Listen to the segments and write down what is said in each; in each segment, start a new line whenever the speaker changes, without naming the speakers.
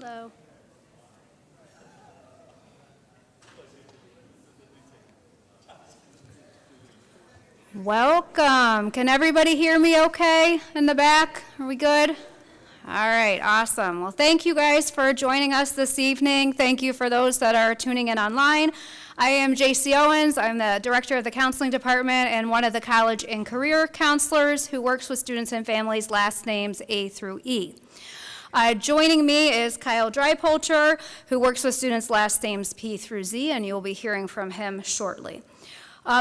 Hello. Welcome. Can everybody hear me okay in the back? Are we good? All right, awesome. Well, thank you guys for joining us this evening. Thank you for those that are tuning in online. I am J.C. Owens. I'm the director of the counseling department and one of the college and career counselors who works with students and families, last names A through E. Joining me is Kyle Drypolcher, who works with students last names P through Z, and you'll be hearing from him shortly.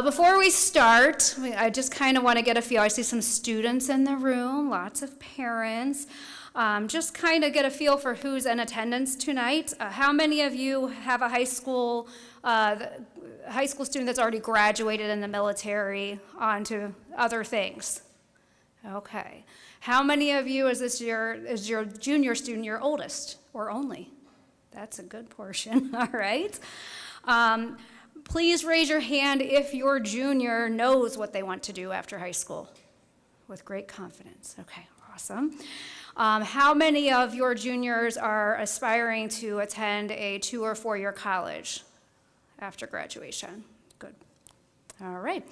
Before we start, I just kind of want to get a feel. I see some students in the room, lots of parents. Just kind of get a feel for who's in attendance tonight. How many of you have a high school student that's already graduated in the military onto other things? Okay. How many of you is your junior student your oldest or only? That's a good portion, all right. Please raise your hand if your junior knows what they want to do after high school with great confidence. Okay, awesome. How many of your juniors are aspiring to attend a 2 or 4 year college after graduation? Good. All right.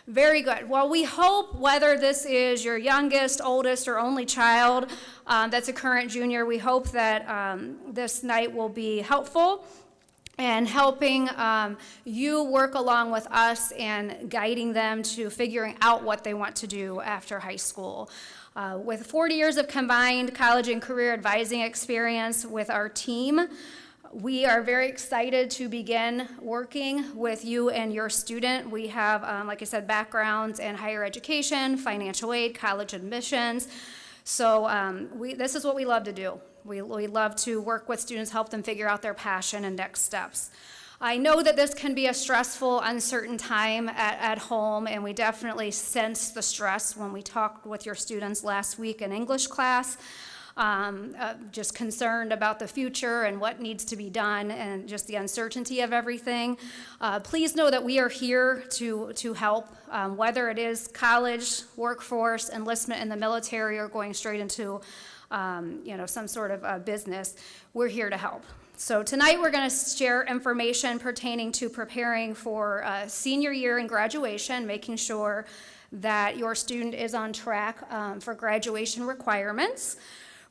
Very good. Well, we hope, whether this is your youngest, oldest, or only child that's a current junior, we hope that this night will be helpful and helping you work along with us and guiding them to figuring out what they want to do after high school. With 40 years of combined college and career advising experience with our team, we are very excited to begin working with you and your student. We have, like I said, backgrounds in higher education, financial aid, college admissions. So this is what we love to do. We love to work with students, help them figure out their passion and next steps. I know that this can be a stressful, uncertain time at home, and we definitely sense the stress when we talked with your students last week in English class. Just concerned about the future and what needs to be done and just the uncertainty of everything. Please know that we are here to help, whether it is college, workforce, enlistment in the military, or going straight into some sort of business. We're here to help. So tonight we're going to share information pertaining to preparing for senior year and graduation, making sure that your student is on track for graduation requirements.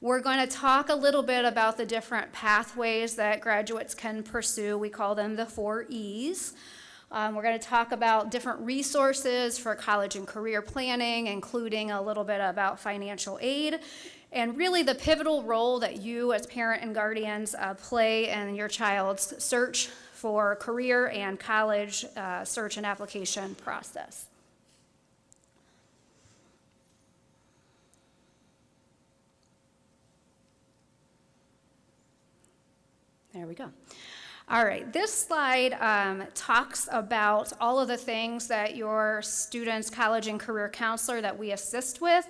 We're going to talk a little bit about the different pathways that graduates can pursue. We call them the 4 E's. We're going to talk about different resources for college and career planning, including a little bit about financial aid, and really the pivotal role that you as parent and guardians play in your child's search for career and college search and application process. There we go. All right, this slide talks about all of the things that your student's college and career counselor that we assist with.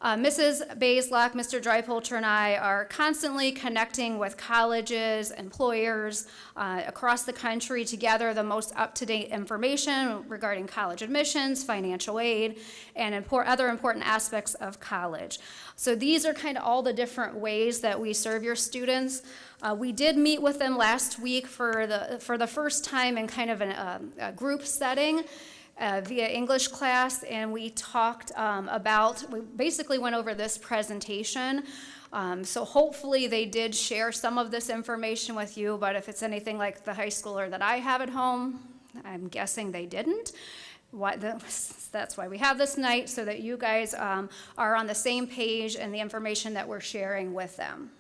Mrs. Baislock, Mr. Drypolcher, and I are constantly connecting with colleges, employers across the country to gather the most up-to-date information regarding college admissions, financial aid, and other important aspects of college. So these are kind of all the different ways that we serve your students. We did meet with them last week for the first time in kind of a group setting via English class, and we talked we basically went over this presentation. So hopefully they did share some of this information with you, but if it's anything like the high schooler that I have at home, I'm guessing they didn't. That's why we have this night, so that you guys are on the same page and the information that we're sharing with them.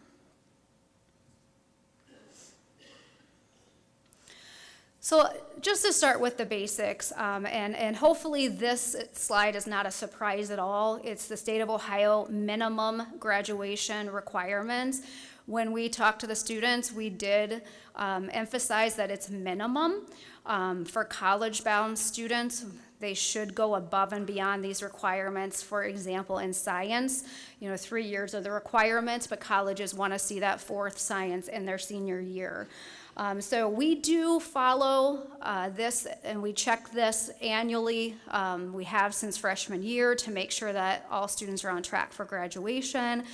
So just to start with the basics, and hopefully this slide is not a surprise at all. It's the state of Ohio minimum graduation requirements. When we talked to the students, we did emphasize that it's minimum. For college-bound students, they should go above and beyond these requirements. For example, in science, 3 years are the requirements, but colleges want to see that 4th science in their senior year. So we do follow this, and we check this annually. We have since freshman year to make sure that all students are on track for graduation.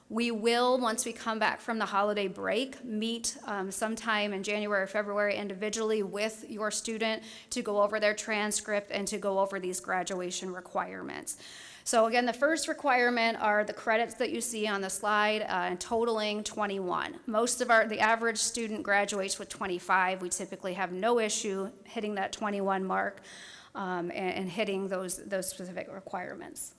We will, once we come back from the holiday break, meet sometime in January or February individually with your student to go over their transcript and to go over these graduation requirements. So again, the first requirement are the credits that you see on the slide, totaling 21. The average student graduates with 25. We typically have no issue hitting that 21 mark and hitting those specific requirements.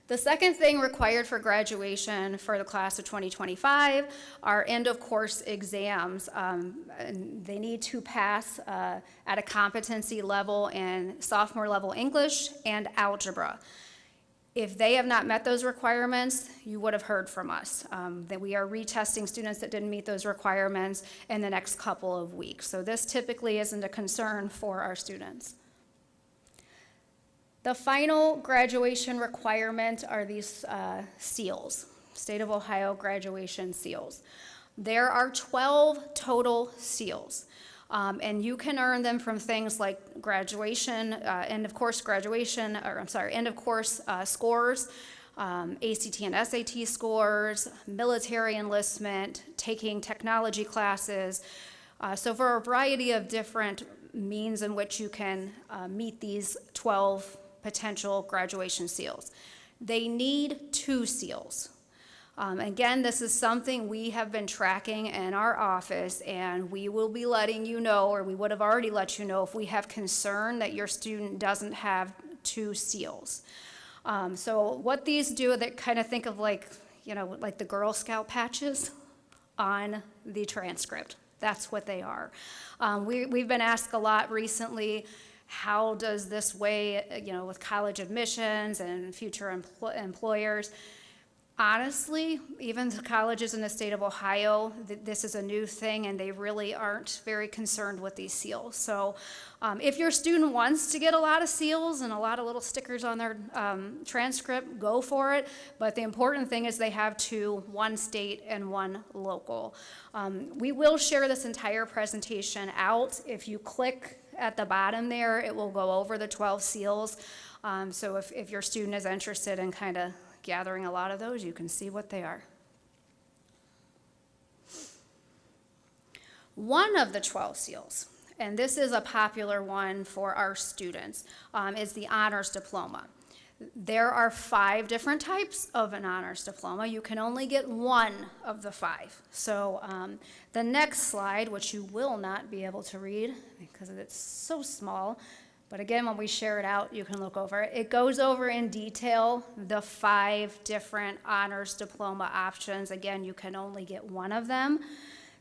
The second thing required for graduation for the class of 2025 are end of course exams. They need to pass at a competency level in sophomore level English and algebra. If they have not met those requirements, you would have heard from us that we are retesting students that didn't meet those requirements in the next couple of weeks. So this typically isn't a concern for our students. The final graduation requirement are these seals, State of Ohio graduation seals. There are 12 total seals, and you can earn them from things like graduation, end of course scores, ACT and SAT scores, military enlistment, taking technology classes. So for a variety of different means in which you can meet these 12 potential graduation seals. They need 2 seals. Again, this is something we have been tracking in our office, and we will be letting you know, or we would have already let you know if we have concern that your student doesn't have 2 seals. So what these do, they kind of think of like the Girl Scout patches on the transcript. That's what they are. We've been asked a lot recently, how does this weigh, with college admissions and future employers? Honestly, even the colleges in the state of Ohio, this is a new thing, and they really aren't very concerned with these seals. So if your student wants to get a lot of seals and a lot of little stickers on their transcript, go for it. But the important thing is they have 2, one state and one local. We will share this entire presentation out. If you click at the bottom there, it will go over the 12 seals. So if your student is interested in kind of gathering a lot of those, you can see what they are. One of the 12 seals, and this is a popular one for our students, is the honors diploma. There are 5 different types of an honors diploma. You can only get one of the 5. So the next slide, which you will not be able to read because it's so small, but again, when we share it out, you can look over it. It goes over in detail the 5 different honors diploma options. Again, you can only get one of them.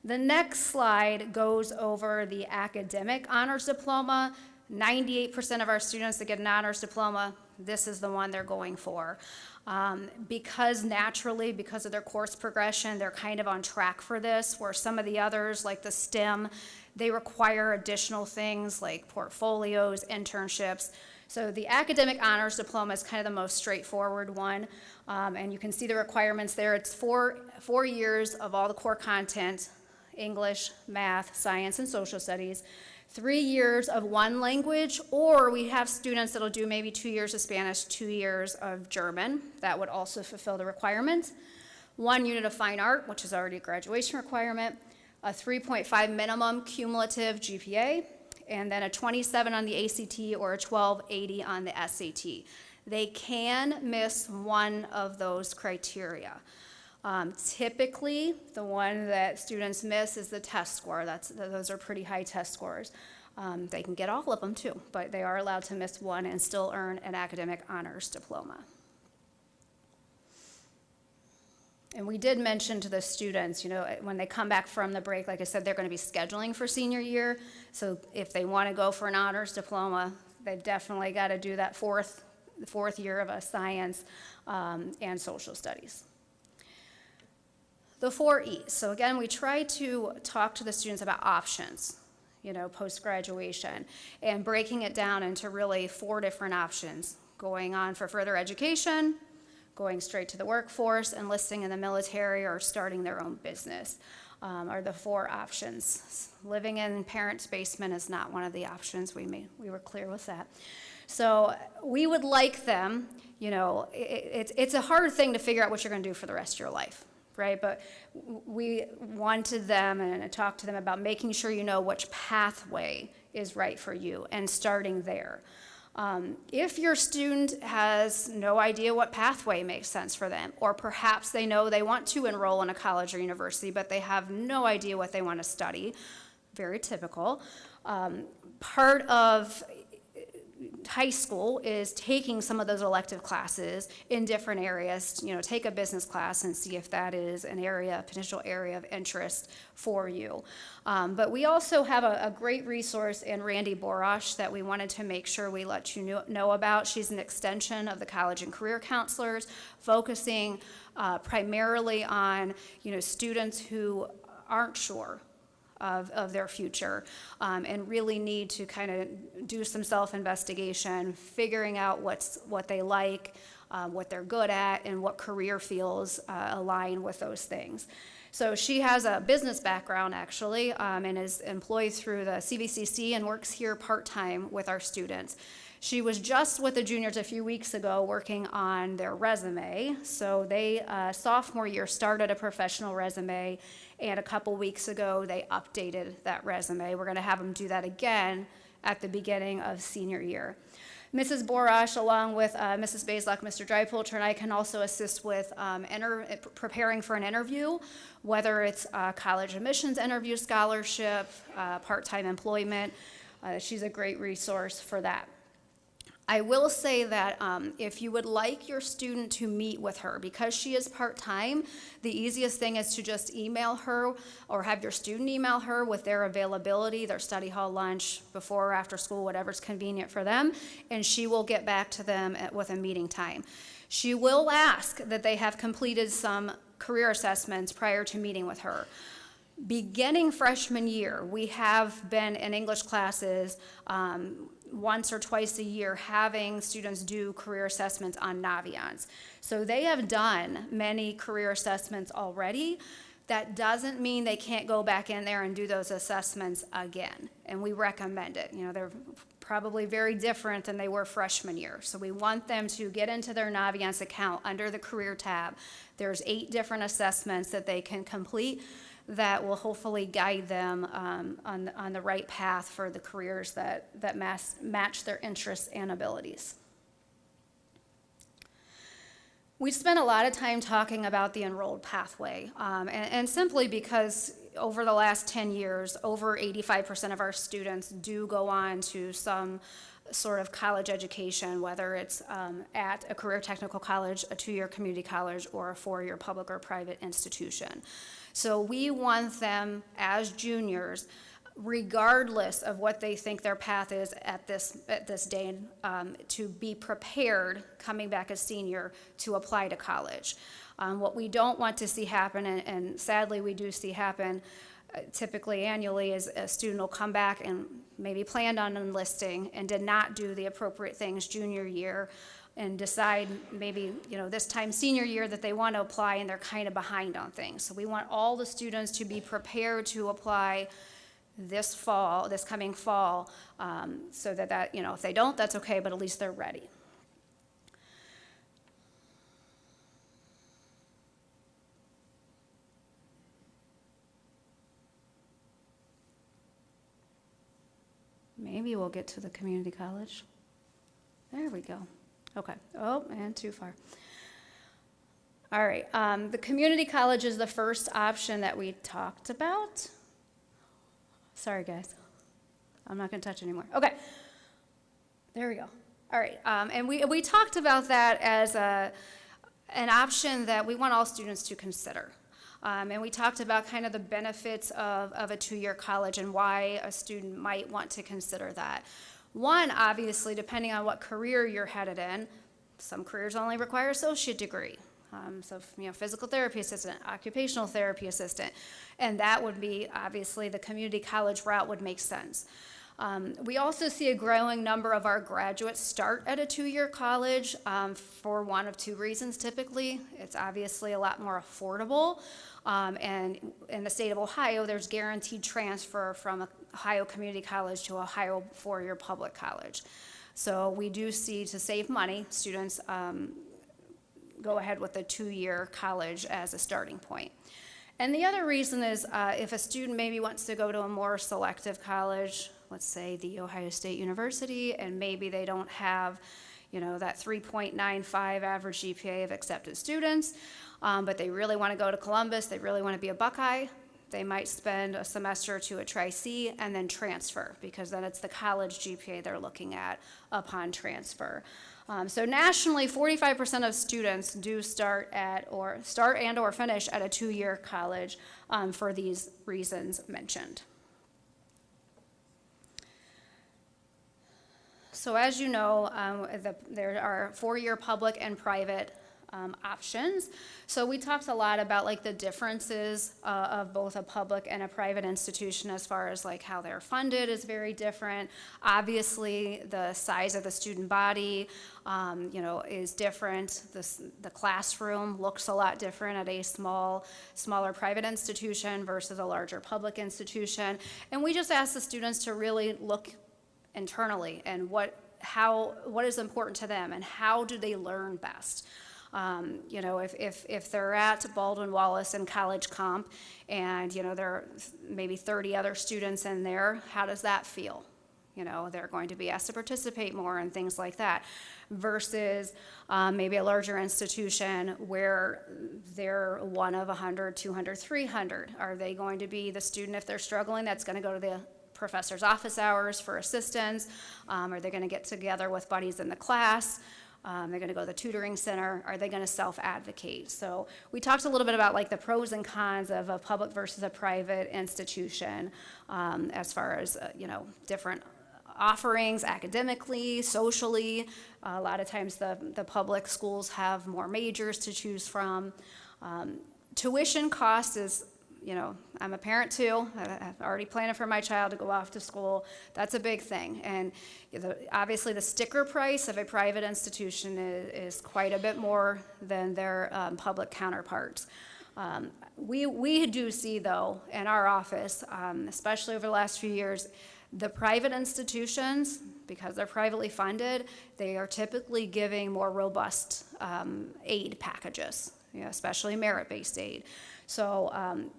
The next slide goes over the academic honors diploma. 98% of our students that get an honors diploma, this is the one they're going for. Because of their course progression, they're kind of on track for this, where some of the others, like the STEM, they require additional things like portfolios, internships. So the academic honors diploma is kind of the most straightforward one. And you can see the requirements there. It's 4 years of all the core content, English, math, science, and social studies. 3 years of one language, or we have students that'll do maybe 2 years of Spanish, 2 years of German. That would also fulfill the requirement. 1 unit of fine art, which is already a graduation requirement. A 3.5 minimum cumulative GPA, and then a 27 on the ACT or a 1280 on the SAT. They can miss one of those criteria. Typically, the one that students miss is the test score. Those are pretty high test scores. They can get all of them too, but they are allowed to miss one and still earn an academic honors diploma. And we did mention to the students, when they come back from the break, like I said, they're going to be scheduling for senior year. So if they want to go for an honors diploma, they've definitely got to do that fourth year of a science and social studies. The 4 E's. So again, we try to talk to the students about options, post-graduation, and breaking it down into really 4 different options: going on for further education, going straight to the workforce, enlisting in the military, or starting their own business are the 4 options. Living in parents' basement is not one of the options. We were clear with that. So we would like them, it's a hard thing to figure out what you're going to do for the rest of your life, right? But we wanted them and talked to them about making sure you know which pathway is right for you and starting there. If your student has no idea what pathway makes sense for them, or perhaps they know they want to enroll in a college or university, but they have no idea what they want to study, very typical. Part of high school is taking some of those elective classes in different areas. Take a business class and see if that is a potential area of interest for you. But we also have a great resource in Randy Borosh that we wanted to make sure we let you know about. She's an extension of the college and career counselors, focusing primarily on students who aren't sure of their future, and really need to kind of do some self-investigation, figuring out what they like, what they're good at, and what career fields align with those things. So she has a business background, actually, and is employed through the CVCC and works here part-time with our students. She was just with the juniors a few weeks ago working on their resume. So they, sophomore year, started a professional resume, and a couple weeks ago they updated that resume. We're going to have them do that again at the beginning of senior year. Mrs. Borosh, along with Mrs. Bazelak, Mr. Drypolter, and I can also assist with preparing for an interview, whether it's a college admissions interview, scholarship, part-time employment. She's a great resource for that. I will say that if you would like your student to meet with her, because she is part-time, the easiest thing is to just email her or have your student email her with their availability, their study hall lunch, before or after school, whatever's convenient for them, and she will get back to them with a meeting time. She will ask that they have completed some career assessments prior to meeting with her. Beginning freshman year, we have been in English classes once or twice a year having students do career assessments on Naviance. So they have done many career assessments already. That doesn't mean they can't go back in there and do those assessments again, and we recommend it. They're probably very different than they were freshman year. So we want them to get into their Naviance account under the career tab. There's 8 different assessments that they can complete that will hopefully guide them on the right path for the careers that match their interests and abilities. We spent a lot of time talking about the enrolled pathway, and simply because over the last 10 years, over 85% of our students do go on to some sort of college education, whether it's at a career technical college, a 2-year community college, or a 4-year public or private institution. So we want them as juniors, regardless of what they think their path is at this day, to be prepared coming back as senior to apply to college. What we don't want to see happen, and sadly we do see happen typically annually, is a student will come back and maybe planned on enlisting and did not do the appropriate things junior year, and decide maybe, this time senior year that they want to apply and they're kind of behind on things. So we want all the students to be prepared to apply this coming fall, so that if they don't, that's okay, but at least they're ready. Maybe we'll get to the community college. There we go. Okay. Oh, and too far. All right. The community college is the first option that we talked about. Sorry, guys. I'm not going to touch anymore. Okay. There we go. All right. And we talked about that as an option that we want all students to consider. And we talked about kind of the benefits of a 2-year college and why a student might want to consider that. One, obviously, depending on what career you're headed in, some careers only require associate degree. So, physical therapy assistant, occupational therapy assistant, and that would be, obviously, the community college route would make sense. We also see a growing number of our graduates start at a 2-year college for one of 2 reasons typically. It's obviously a lot more affordable, and in the state of Ohio, there's guaranteed transfer from Ohio Community College to Ohio 4-year public college. So we do see, to save money, students go ahead with a 2-year college as a starting point. And the other reason is if a student maybe wants to go to a more selective college, let's say the Ohio State University, and maybe they don't have, that 3.95 average GPA of accepted students, but they really want to go to Columbus, they really want to be a Buckeye, they might spend a semester or two at Tri-C and then transfer, because then it's the college GPA they're looking at upon transfer. So nationally, 45% of students do start and or finish at a 2-year college for these reasons mentioned. So as you know, there are 4-year public and private options. So we talked a lot about like the differences of both a public and a private institution as far as like how they're funded is very different. Obviously, the size of the student body, is different. The classroom looks a lot different at a smaller private institution versus a larger public institution. And we just ask the students to really look internally and what is important to them and how do they learn best. If they're at Baldwin Wallace and College Comp and, there are maybe 30 other students in there, how does that feel? They're going to be asked to participate more and things like that versus maybe a larger institution where they're one of 100, 200, 300. Are they going to be the student, if they're struggling, that's going to go to the professor's office hours for assistance? Are they going to get together with buddies in the class? They're going to go to the tutoring center. Are they going to self-advocate? So we talked a little bit about like the pros and cons of a public versus a private institution as far as, different offerings academically, socially. A lot of times the public schools have more majors to choose from. Tuition cost is, I'm a parent too. I've already planned for my child to go off to school. That's a big thing. And obviously the sticker price of a private institution is quite a bit more than their public counterparts. We do see, though, in our office, especially over the last few years, the private institutions, because they're privately funded, they are typically giving more robust aid packages, especially merit-based aid. So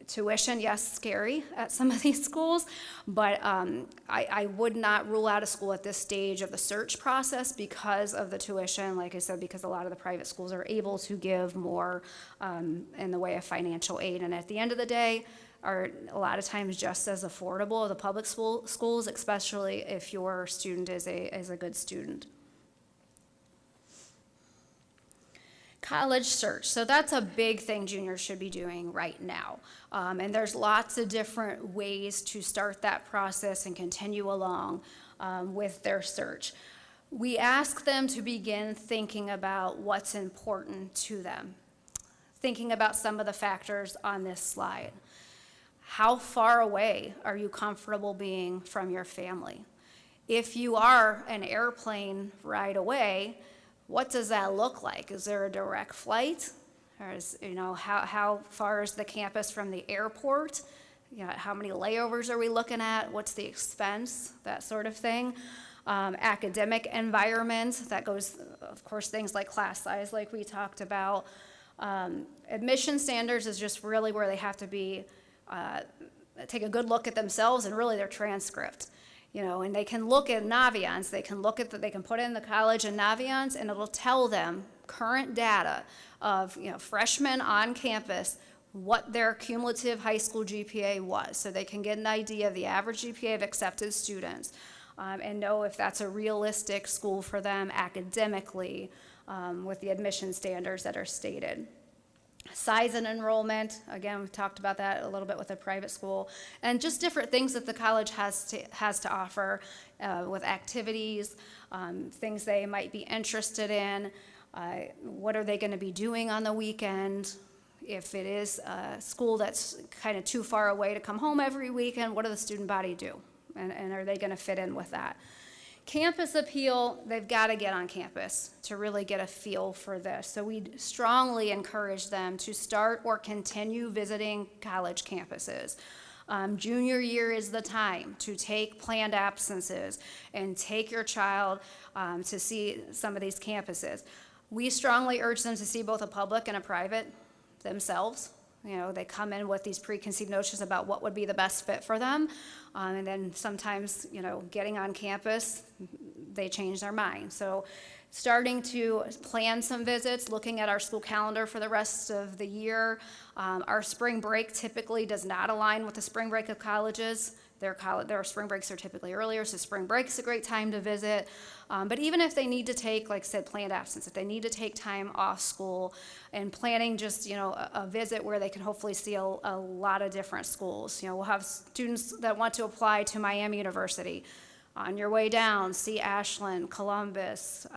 tuition, yes, scary at some of these schools, but I would not rule out a school at this stage of the search process because of the tuition, like I said, because a lot of the private schools are able to give more in the way of financial aid, and at the end of the day, are a lot of times just as affordable as the public schools, especially if your student is a good student. College search. So that's a big thing juniors should be doing right now. And there's lots of different ways to start that process and continue along with their search. We ask them to begin thinking about what's important to them, thinking about some of the factors on this slide. How far away are you comfortable being from your family? If you are an airplane ride away, what does that look like? Is there a direct flight? Or is, how far is the campus from the airport? How many layovers are we looking at? What's the expense? That sort of thing. Academic environment, that goes, of course, things like class size, like we talked about. Admission standards is just really where they have to be, take a good look at themselves and really their transcript. And they can look at Naviance, they can put in the college in Naviance, and it'll tell them current data of, freshmen on campus, what their cumulative high school GPA was, so they can get an idea of the average GPA of accepted students, and know if that's a realistic school for them academically with the admission standards that are stated. Size and enrollment, again, we've talked about that a little bit with a private school, and just different things that the college has to offer with activities, things they might be interested in, what are they going to be doing on the weekend. If it is a school that's kind of too far away to come home every weekend, what does the student body do? And are they going to fit in with that? Campus appeal, they've got to get on campus to really get a feel for this. So we strongly encourage them to start or continue visiting college campuses. Junior year is the time to take planned absences and take your child to see some of these campuses. We strongly urge them to see both a public and a private themselves. You know, they come in with these preconceived notions about what would be the best fit for them. And then sometimes, you know, getting on campus, they change their mind. So starting to plan some visits, looking at our school calendar for the rest of the year. Our spring break typically does not align with the spring break of colleges. Their spring breaks are typically earlier, so spring break is a great time to visit. But even if they need to take, like I said, planned absence, if they need to take time off school and planning just, you know, a visit where they can hopefully see a lot of different schools. You know, we'll have students that want to apply to Miami University. On your way down, see Ashland, Columbus,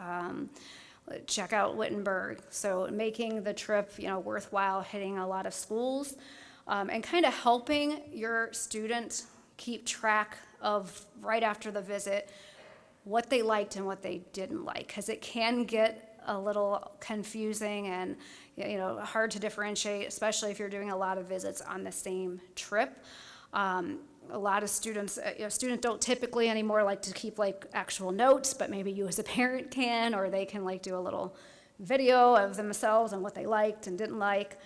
check out Wittenberg. So making the trip, you know, worthwhile, hitting a lot of schools, and kind of helping your student keep track of, right after the visit, what they liked and what they didn't like, because it can get a little confusing and, you know, hard to differentiate, especially if you're doing a lot of visits on the same trip. A lot of students, you know, students don't typically anymore like to keep like actual notes, but maybe you as a parent can, or they can like do a little video of themselves and what they liked and didn't like.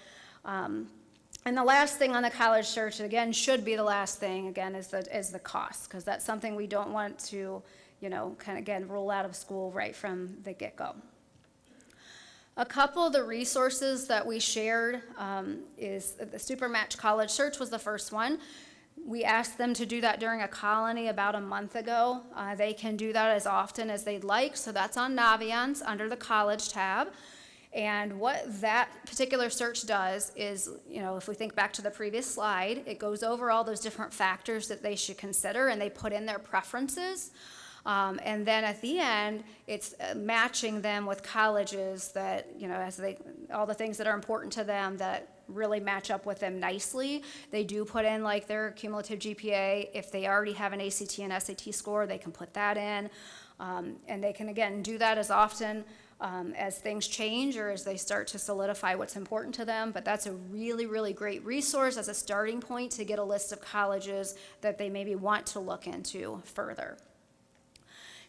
And the last thing on the college search, again, should be the last thing, again, is the cost, because that's something we don't want to, you know, kind of, again, roll out of school right from the get-go. A couple of the resources that we shared is the SuperMatch College Search was the first one. We asked them to do that during a colony about a month ago. They can do that as often as they'd like, so that's on Naviance under the college tab. And what that particular search does is, you know, if we think back to the previous slide, it goes over all those different factors that they should consider, and they put in their preferences. And then at the end, it's matching them with colleges that, you know, all the things that are important to them that really match up with them nicely. They do put in like their cumulative GPA. If they already have an ACT and SAT score, they can put that in. And they can, again, do that as often as things change or as they start to solidify what's important to them. But that's a really, really great resource as a starting point to get a list of colleges that they maybe want to look into further.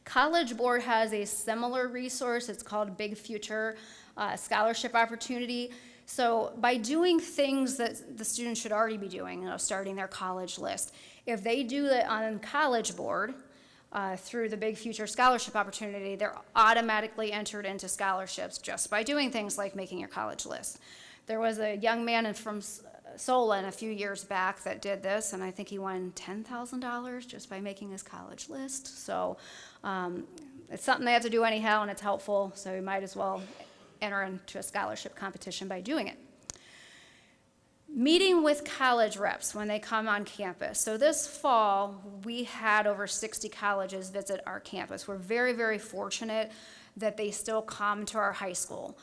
College Board has a similar resource. It's called Big Future Scholarship Opportunity. So by doing things that the students should already be doing, you know, starting their college list, if they do that on College Board, through the Big Future Scholarship Opportunity, they're automatically entered into scholarships just by doing things like making your college list. There was a young man from Solon a few years back that did this, and I think he won $10,000 just by making his college list. So it's something they have to do anyhow, and it's helpful, so you might as well enter into a scholarship competition by doing it. Meeting with college reps when they come on campus. So this fall, we had over 60 colleges visit our campus. We're very, very fortunate that they still come to our high school.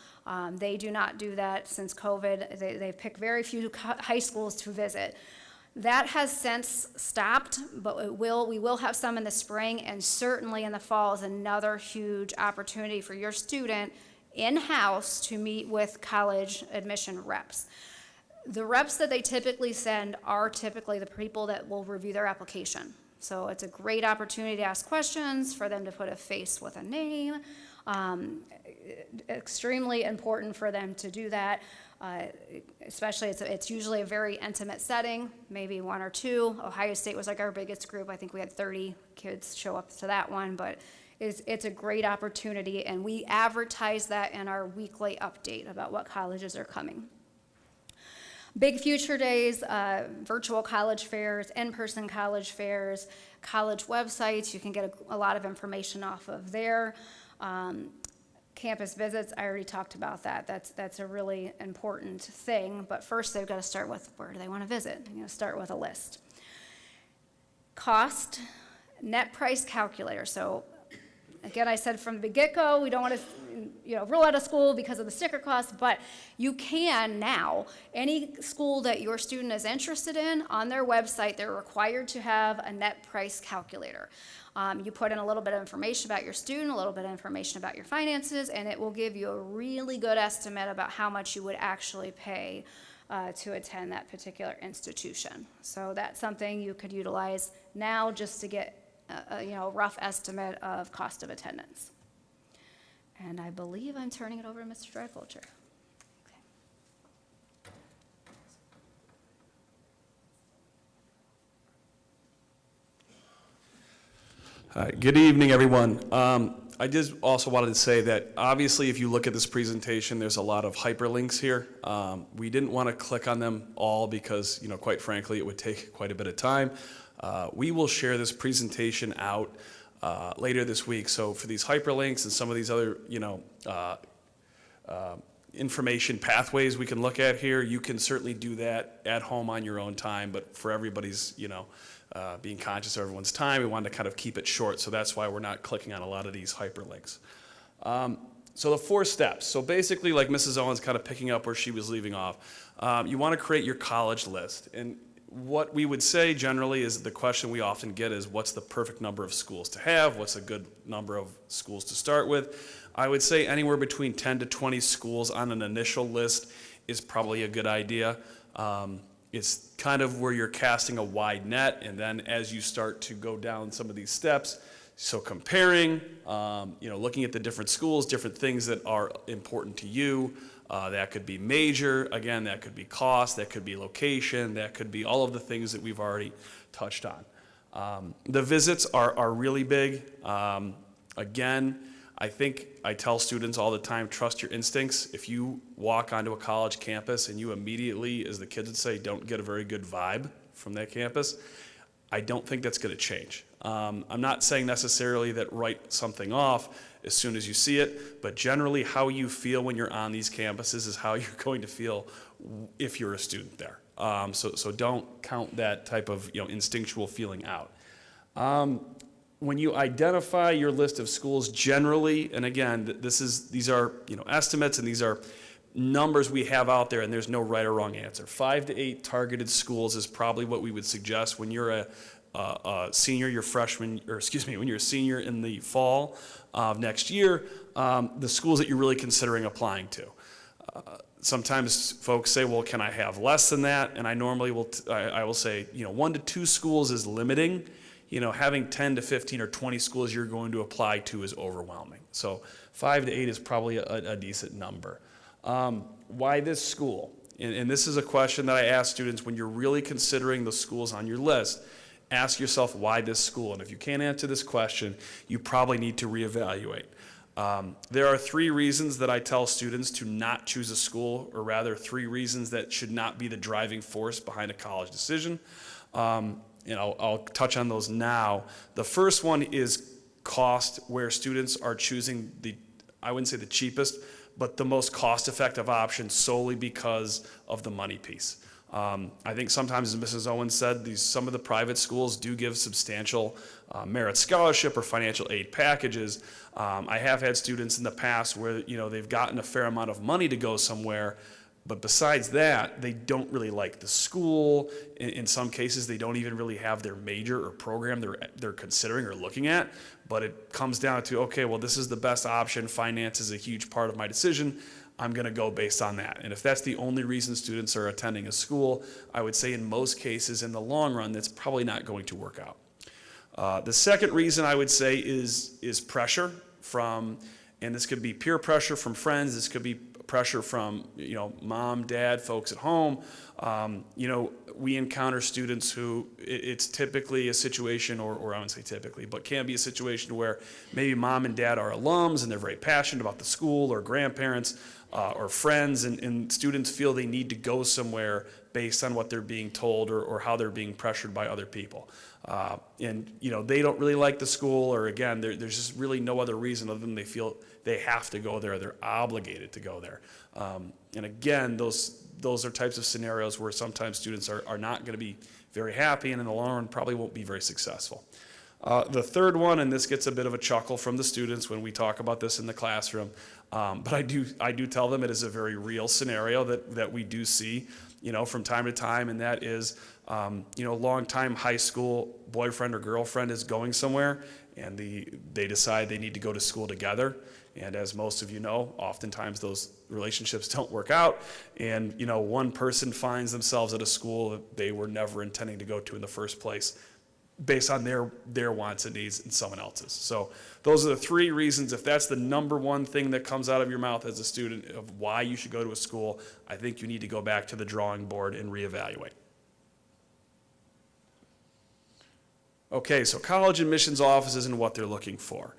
They do not do that since COVID. They pick very few high schools to visit. That has since stopped, but we will have some in the spring, and certainly in the fall is another huge opportunity for your student in-house to meet with college admission reps. The reps that they typically send are typically the people that will review their application. So it's a great opportunity to ask questions, for them to put a face with a name. Extremely important for them to do that, especially it's usually a very intimate setting, maybe one or two. Ohio State was like our biggest group. I think we had 30 kids show up to that one, but it's a great opportunity, and we advertise that in our weekly update about what colleges are coming. Big Future Days, virtual college fairs, in-person college fairs, college websites. You can get a lot of information off of there. Campus visits, I already talked about that. That's a really important thing. But first, they've got to start with where do they want to visit? You know, start with a list. Cost, net price calculator. So again, I said from the get-go, we don't want to, you know, rule out of school because of the sticker cost, but you can now, any school that your student is interested in, on their website, they're required to have a net price calculator. You put in a little bit of information about your student, a little bit of information about your finances, and it will give you a really good estimate about how much you would actually pay to attend that particular institution. So that's something you could utilize now just to get a rough estimate of cost of attendance. And I believe I'm turning it over to Mr. Dryfolcher.
Hi, good evening, everyone. I just also wanted to say that obviously if you look at this presentation, there's a lot of hyperlinks here. We didn't want to click on them all because, quite frankly, it would take quite a bit of time. We will share this presentation out later this week. So for these hyperlinks and some of these other, information pathways we can look at here, you can certainly do that at home on your own time, but for everybody's, being conscious of everyone's time, we wanted to kind of keep it short, so that's why we're not clicking on a lot of these hyperlinks. So the 4 steps. So basically, like Mrs. Owens kind of picking up where she was leaving off, you want to create your college list. And what we would say generally is the question we often get is, what's the perfect number of schools to have? What's a good number of schools to start with? I would say anywhere between 10 to 20 schools on an initial list is probably a good idea. It's kind of where you're casting a wide net, and then as you start to go down some of these steps, so comparing, looking at the different schools, different things that are important to you, that could be major, again, that could be cost, that could be location, that could be all of the things that we've already touched on. The visits are really big. Again, I think I tell students all the time, trust your instincts. If you walk onto a college campus and you immediately, as the kids would say, don't get a very good vibe from that campus, I don't think that's going to change. I'm not saying necessarily that write something off as soon as you see it, but generally how you feel when you're on these campuses is how you're going to feel if you're a student there. So don't count that type of instinctual feeling out. When you identify your list of schools generally, and again, these are estimates and these are numbers we have out there, and there's no right or wrong answer. 5 to 8 targeted schools is probably what we would suggest when you're a senior, your freshman, or excuse me, when you're a senior in the fall of next year, the schools that you're really considering applying to. Sometimes folks say, well, can I have less than that? And I normally I will say, 1 to 2 schools is limiting. Having 10 to 15 or 20 schools you're going to apply to is overwhelming. So 5 to 8 is probably a decent number. Why this school? And this is a question that I ask students when you're really considering the schools on your list. Ask yourself, why this school? And if you can't answer this question, you probably need to reevaluate. There are 3 reasons that I tell students to not choose a school, or rather 3 reasons that should not be the driving force behind a college decision. I'll touch on those now. The first one is cost, where students are choosing I wouldn't say the cheapest, but the most cost-effective option solely because of the money piece. I think sometimes, as Mrs. Owens said, some of the private schools do give substantial merit scholarship or financial aid packages. I have had students in the past where they've gotten a fair amount of money to go somewhere, but besides that, they don't really like the school. In some cases, they don't even really have their major or program they're considering or looking at. But it comes down to, okay, well, this is the best option. Finance is a huge part of my decision. I'm going to go based on that. And if that's the only reason students are attending a school, I would say in most cases, in the long run, that's probably not going to work out. The second reason I would say is pressure from, and this could be peer pressure from friends. This could be pressure from mom, dad, folks at home. We encounter students who it's typically a situation, or I wouldn't say typically, but can be a situation where maybe mom and dad are alums and they're very passionate about the school, or grandparents or friends, and students feel they need to go somewhere based on what they're being told or how they're being pressured by other people. And they don't really like the school, or again, there's just really no other reason other than they feel they have to go there, they're obligated to go there. And again, those are types of scenarios where sometimes students are not going to be very happy, and in the long run probably won't be very successful. The third one, and this gets a bit of a chuckle from the students when we talk about this in the classroom, but I do tell them it is a very real scenario that we do see from time to time, and that is longtime high school boyfriend or girlfriend is going somewhere, and they decide they need to go to school together. And as most of you know, oftentimes those relationships don't work out. And, one person finds themselves at a school that they were never intending to go to in the first place based on their wants and needs and someone else's. So those are the three reasons. If that's the number one thing that comes out of your mouth as a student of why you should go to a school, I think you need to go back to the drawing board and reevaluate. Okay, so college admissions offices and what they're looking for.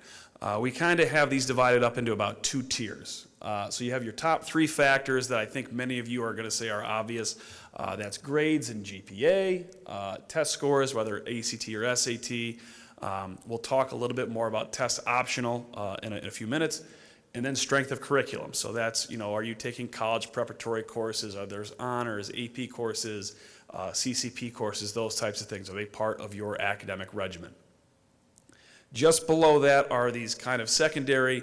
We kind of have these divided up into about two tiers. So you have your top three factors that I think many of you are going to say are obvious. That's grades and GPA, test scores, whether ACT or SAT. We'll talk a little bit more about test optional in a few minutes. And then strength of curriculum. So that's, are you taking college preparatory courses? Are there honors, AP courses, CCP courses, those types of things? Are they part of your academic regimen? Just below that are these kind of secondary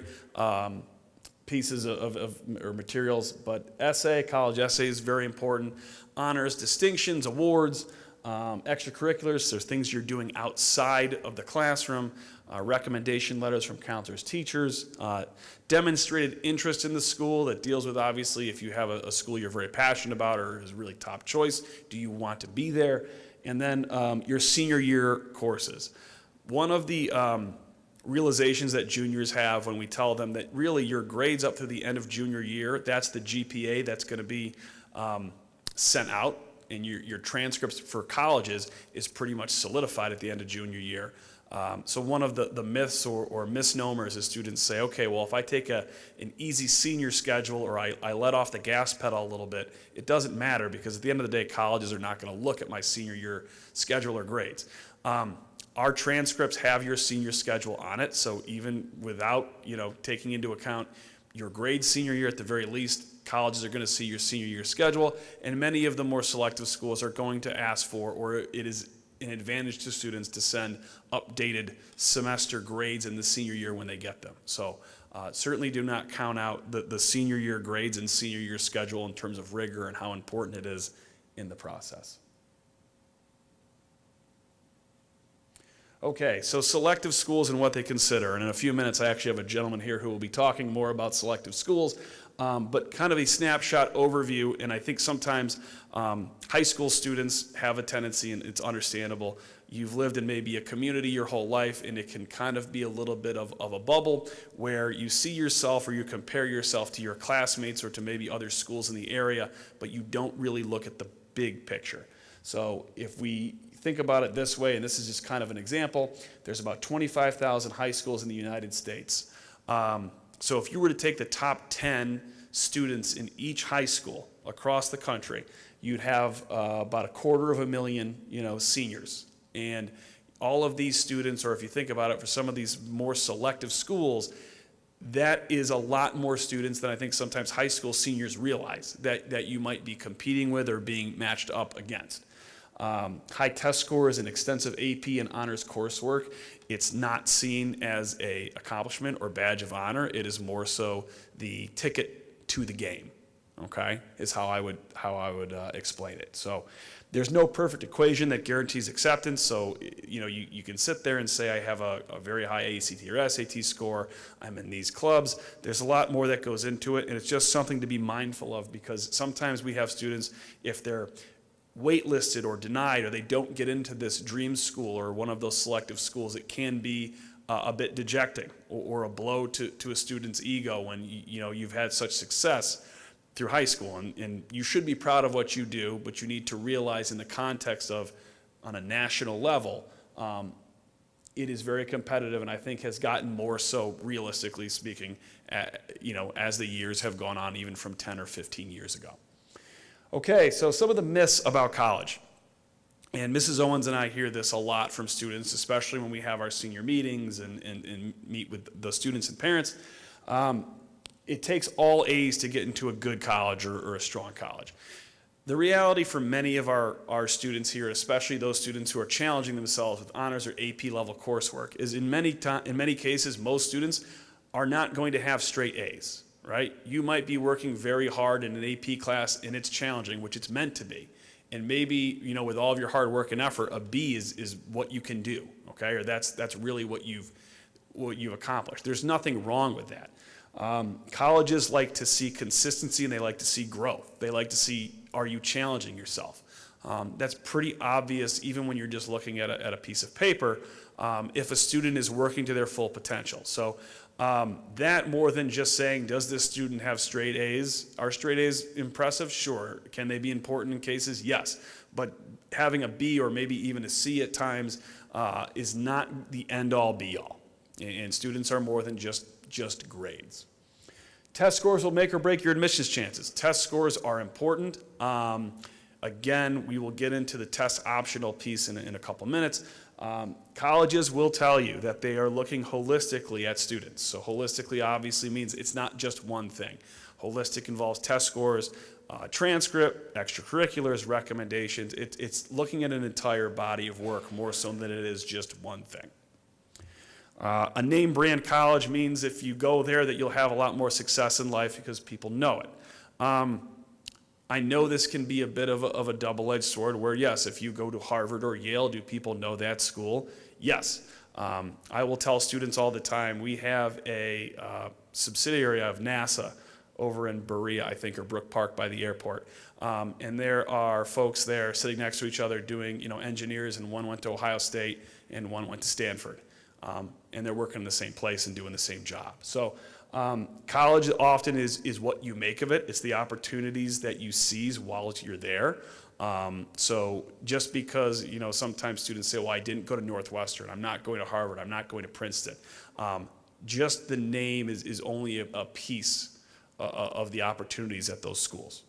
pieces or materials, but essay, college essay is very important. Honors, distinctions, awards, extracurriculars, there's things you're doing outside of the classroom, recommendation letters from counselors, teachers, demonstrated interest in the school that deals with, obviously, if you have a school you're very passionate about or is really top choice, do you want to be there? And then your senior year courses. One of the realizations that juniors have when we tell them that really your grades up to the end of junior year, that's the GPA that's going to be sent out, and your transcripts for colleges is pretty much solidified at the end of junior year. So one of the myths or misnomers is students say, okay, well, if I take an easy senior schedule or I let off the gas pedal a little bit, it doesn't matter because at the end of the day, colleges are not going to look at my senior year schedule or grades. Our transcripts have your senior schedule on it, so even without taking into account your grades senior year, at the very least, colleges are going to see your senior year schedule, and many of the more selective schools are going to ask for, or it is an advantage to students to send updated semester grades in the senior year when they get them. So certainly do not count out the senior year grades and senior year schedule in terms of rigor and how important it is in the process. Okay, so selective schools and what they consider. And in a few minutes, I actually have a gentleman here who will be talking more about selective schools, but kind of a snapshot overview. And I think sometimes high school students have a tendency, and it's understandable, you've lived in maybe a community your whole life, and it can kind of be a little bit of a bubble where you see yourself or you compare yourself to your classmates or to maybe other schools in the area, but you don't really look at the big picture. So if we think about it this way, and this is just kind of an example, there's about 25,000 high schools in the United States. So if you were to take the top 10 students in each high school across the country, you'd have about 250,000, seniors. And all of these students, or if you think about it, for some of these more selective schools, that is a lot more students than I think sometimes high school seniors realize that you might be competing with or being matched up against. High test scores and extensive AP and honors coursework, it's not seen as an accomplishment or badge of honor. It is more so the ticket to the game, okay, is how I would explain it. So there's no perfect equation that guarantees acceptance. So, you can sit there and say, I have a very high ACT or SAT score, I'm in these clubs. There's a lot more that goes into it, and it's just something to be mindful of because sometimes we have students, if they're waitlisted or denied, or they don't get into this dream school or one of those selective schools, it can be a bit dejecting or a blow to a student's ego when you've had such success through high school. And you should be proud of what you do, but you need to realize in the context of, on a national level, it is very competitive, and I think has gotten more so, realistically speaking, as the years have gone on, even from 10 or 15 years ago. Okay, so some of the myths about college. And Mrs. Owens and I hear this a lot from students, especially when we have our senior meetings and meet with the students and parents. It takes all A's to get into a good college or a strong college. The reality for many of our students here, especially those students who are challenging themselves with honors or AP level coursework, is in many cases, most students are not going to have straight A's. Right? You might be working very hard in an AP class and it's challenging, which it's meant to be. And maybe, with all of your hard work and effort, a B is what you can do, okay? Or that's really what you've accomplished. There's nothing wrong with that. Colleges like to see consistency and they like to see growth. They like to see, are you challenging yourself? That's pretty obvious even when you're just looking at a piece of paper, if a student is working to their full potential. So that more than just saying, does this student have straight A's? Are straight A's impressive? Sure. Can they be important in cases? Yes. But having a B or maybe even a C at times is not the end-all be-all. And students are more than just grades. Test scores will make or break your admissions chances. Test scores are important. Again, we will get into the test optional piece in a couple minutes. Colleges will tell you that they are looking holistically at students. So holistically obviously means it's not just one thing. Holistic involves test scores, transcript, extracurriculars, recommendations. It's looking at an entire body of work more so than it is just one thing. A name brand college means if you go there that you'll have a lot more success in life because people know it. I know this can be a bit of a double-edged sword where, yes, if you go to Harvard or Yale, do people know that school? Yes. I will tell students all the time, we have a subsidiary of NASA over in Berea, I think, or Brook Park by the airport. And there are folks there sitting next to each other doing, engineers, and one went to Ohio State and one went to Stanford. And they're working in the same place and doing the same job. So college often is what you make of it. It's the opportunities that you seize while you're there. So just because, sometimes students say, well, I didn't go to Northwestern, I'm not going to Harvard, I'm not going to Princeton. Just the name is only a piece of the opportunities at those schools.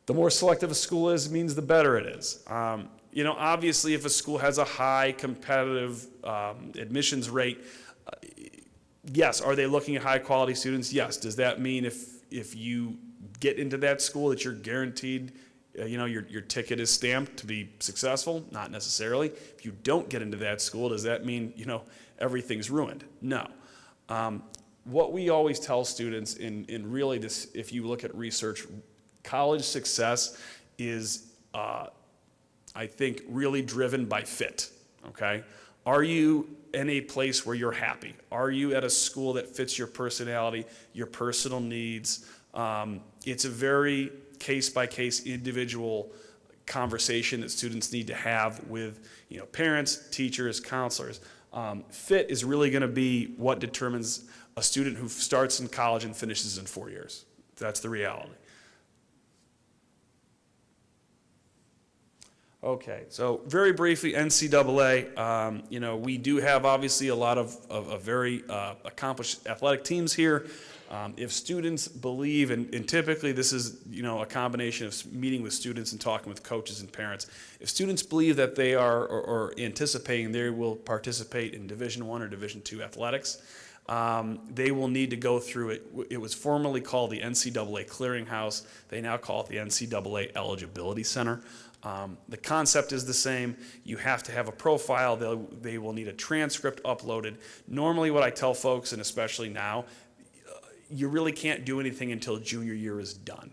The more selective a school is, means the better it is. Obviously if a school has a high competitive admissions rate, yes, are they looking at high quality students? Yes. Does that mean if you get into that school that you're guaranteed, your ticket is stamped to be successful? Not necessarily. If you don't get into that school, does that mean, everything's ruined? No. What we always tell students in really this, if you look at research, college success is, I think, really driven by fit, okay? Are you in a place where you're happy? Are you at a school that fits your personality, your personal needs? It's a very case-by-case individual conversation that students need to have with parents, teachers, counselors. Fit is really going to be what determines a student who starts in college and finishes in 4 years. That's the reality. Okay, so very briefly, NCAA, we do have obviously a lot of very accomplished athletic teams here. If students believe, and typically this is, a combination of meeting with students and talking with coaches and parents. If students believe that they are or anticipating they will participate in Division I or Division II athletics, they will need to go through it. It was formerly called the NCAA Clearinghouse. They now call it the NCAA Eligibility Center. The concept is the same. You have to have a profile. They will need a transcript uploaded. Normally what I tell folks, and especially now, you really can't do anything until junior year is done.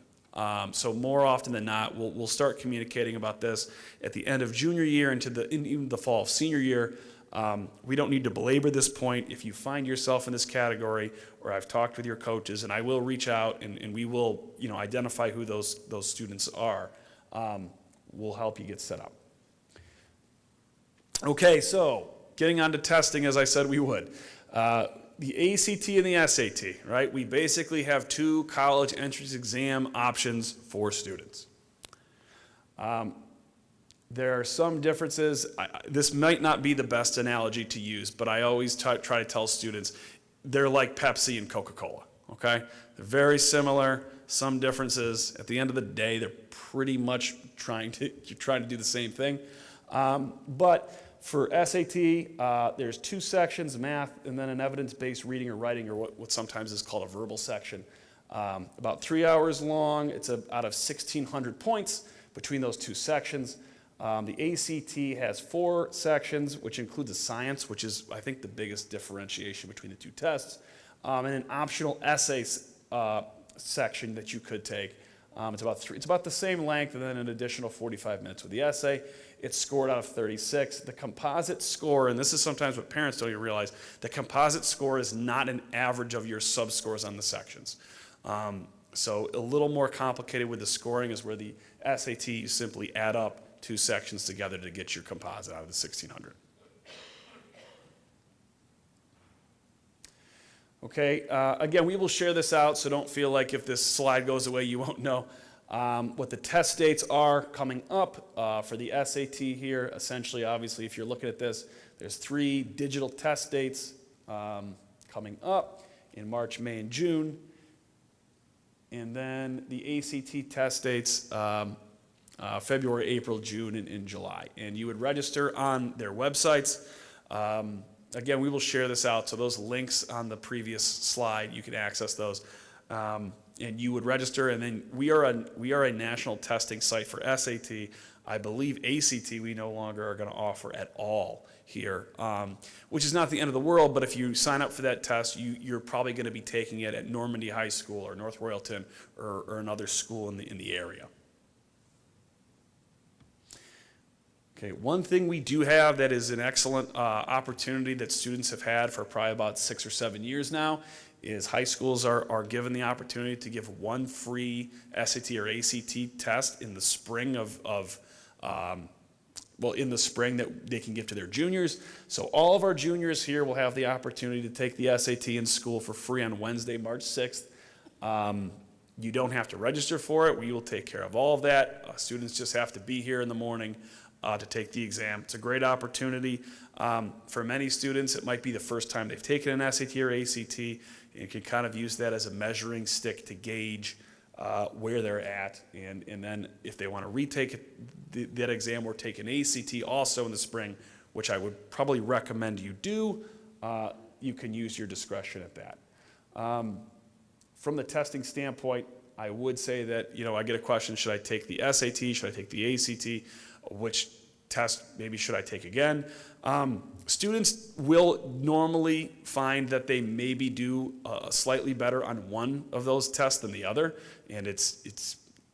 So more often than not, we'll start communicating about this at the end of junior year into even the fall of senior year. We don't need to belabor this point. If you find yourself in this category, or I've talked with your coaches, and I will reach out and we will identify who those students are. We'll help you get set up. Okay, so getting on to testing as I said we would. The ACT and the SAT, right? We basically have two college entrance exam options for students. There are some differences. This might not be the best analogy to use, but I always try to tell students they're like Pepsi and Coca-Cola, okay? They're very similar, some differences. At the end of the day, they're pretty much trying to do the same thing. But for SAT, there's two sections, math, and then an evidence-based reading or writing, or what sometimes is called a verbal section. About 3 hours long. It's out of 1,600 points between those two sections. The ACT has 4 sections, which includes a science, which is, I think, the biggest differentiation between the two tests, and an optional essay section that you could take. It's about the same length and then an additional 45 minutes with the essay. It's scored out of 36. The composite score, and this is sometimes what parents don't even realize, the composite score is not an average of your sub-scores on the sections. So a little more complicated with the scoring is where the SAT, you simply add up 2 sections together to get your composite out of the 1600. Okay, again, we will share this out, so don't feel like if this slide goes away, you won't know what the test dates are coming up for the SAT here. Essentially, obviously, if you're looking at this, there's 3 digital test dates coming up in March, May, and June. And then the ACT test dates, February, April, June, and July. And you would register on their websites. Again, we will share this out, so those links on the previous slide, you can access those. And you would register, and then we are a national testing site for SAT. I believe ACT we no longer are going to offer at all here, which is not the end of the world, but if you sign up for that test, you're probably going to be taking it at Normandy High School or North Royalton or another school in the area. Okay, one thing we do have that is an excellent opportunity that students have had for probably about 6 or 7 years now is high schools are given the opportunity to give 1 free SAT or ACT test in the spring in the spring that they can give to their juniors. So all of our juniors here will have the opportunity to take the SAT in school for free on Wednesday, March 6th. You don't have to register for it. We will take care of all of that. Students just have to be here in the morning to take the exam. It's a great opportunity. For many students, it might be the first time they've taken an SAT or ACT. You can kind of use that as a measuring stick to gauge where they're at. And then if they want to retake that exam or take an ACT also in the spring, which I would probably recommend you do, you can use your discretion at that. From the testing standpoint, I would say that, I get a question, should I take the SAT, should I take the ACT? Which test maybe should I take again? Students will normally find that they maybe do slightly better on one of those tests than the other, and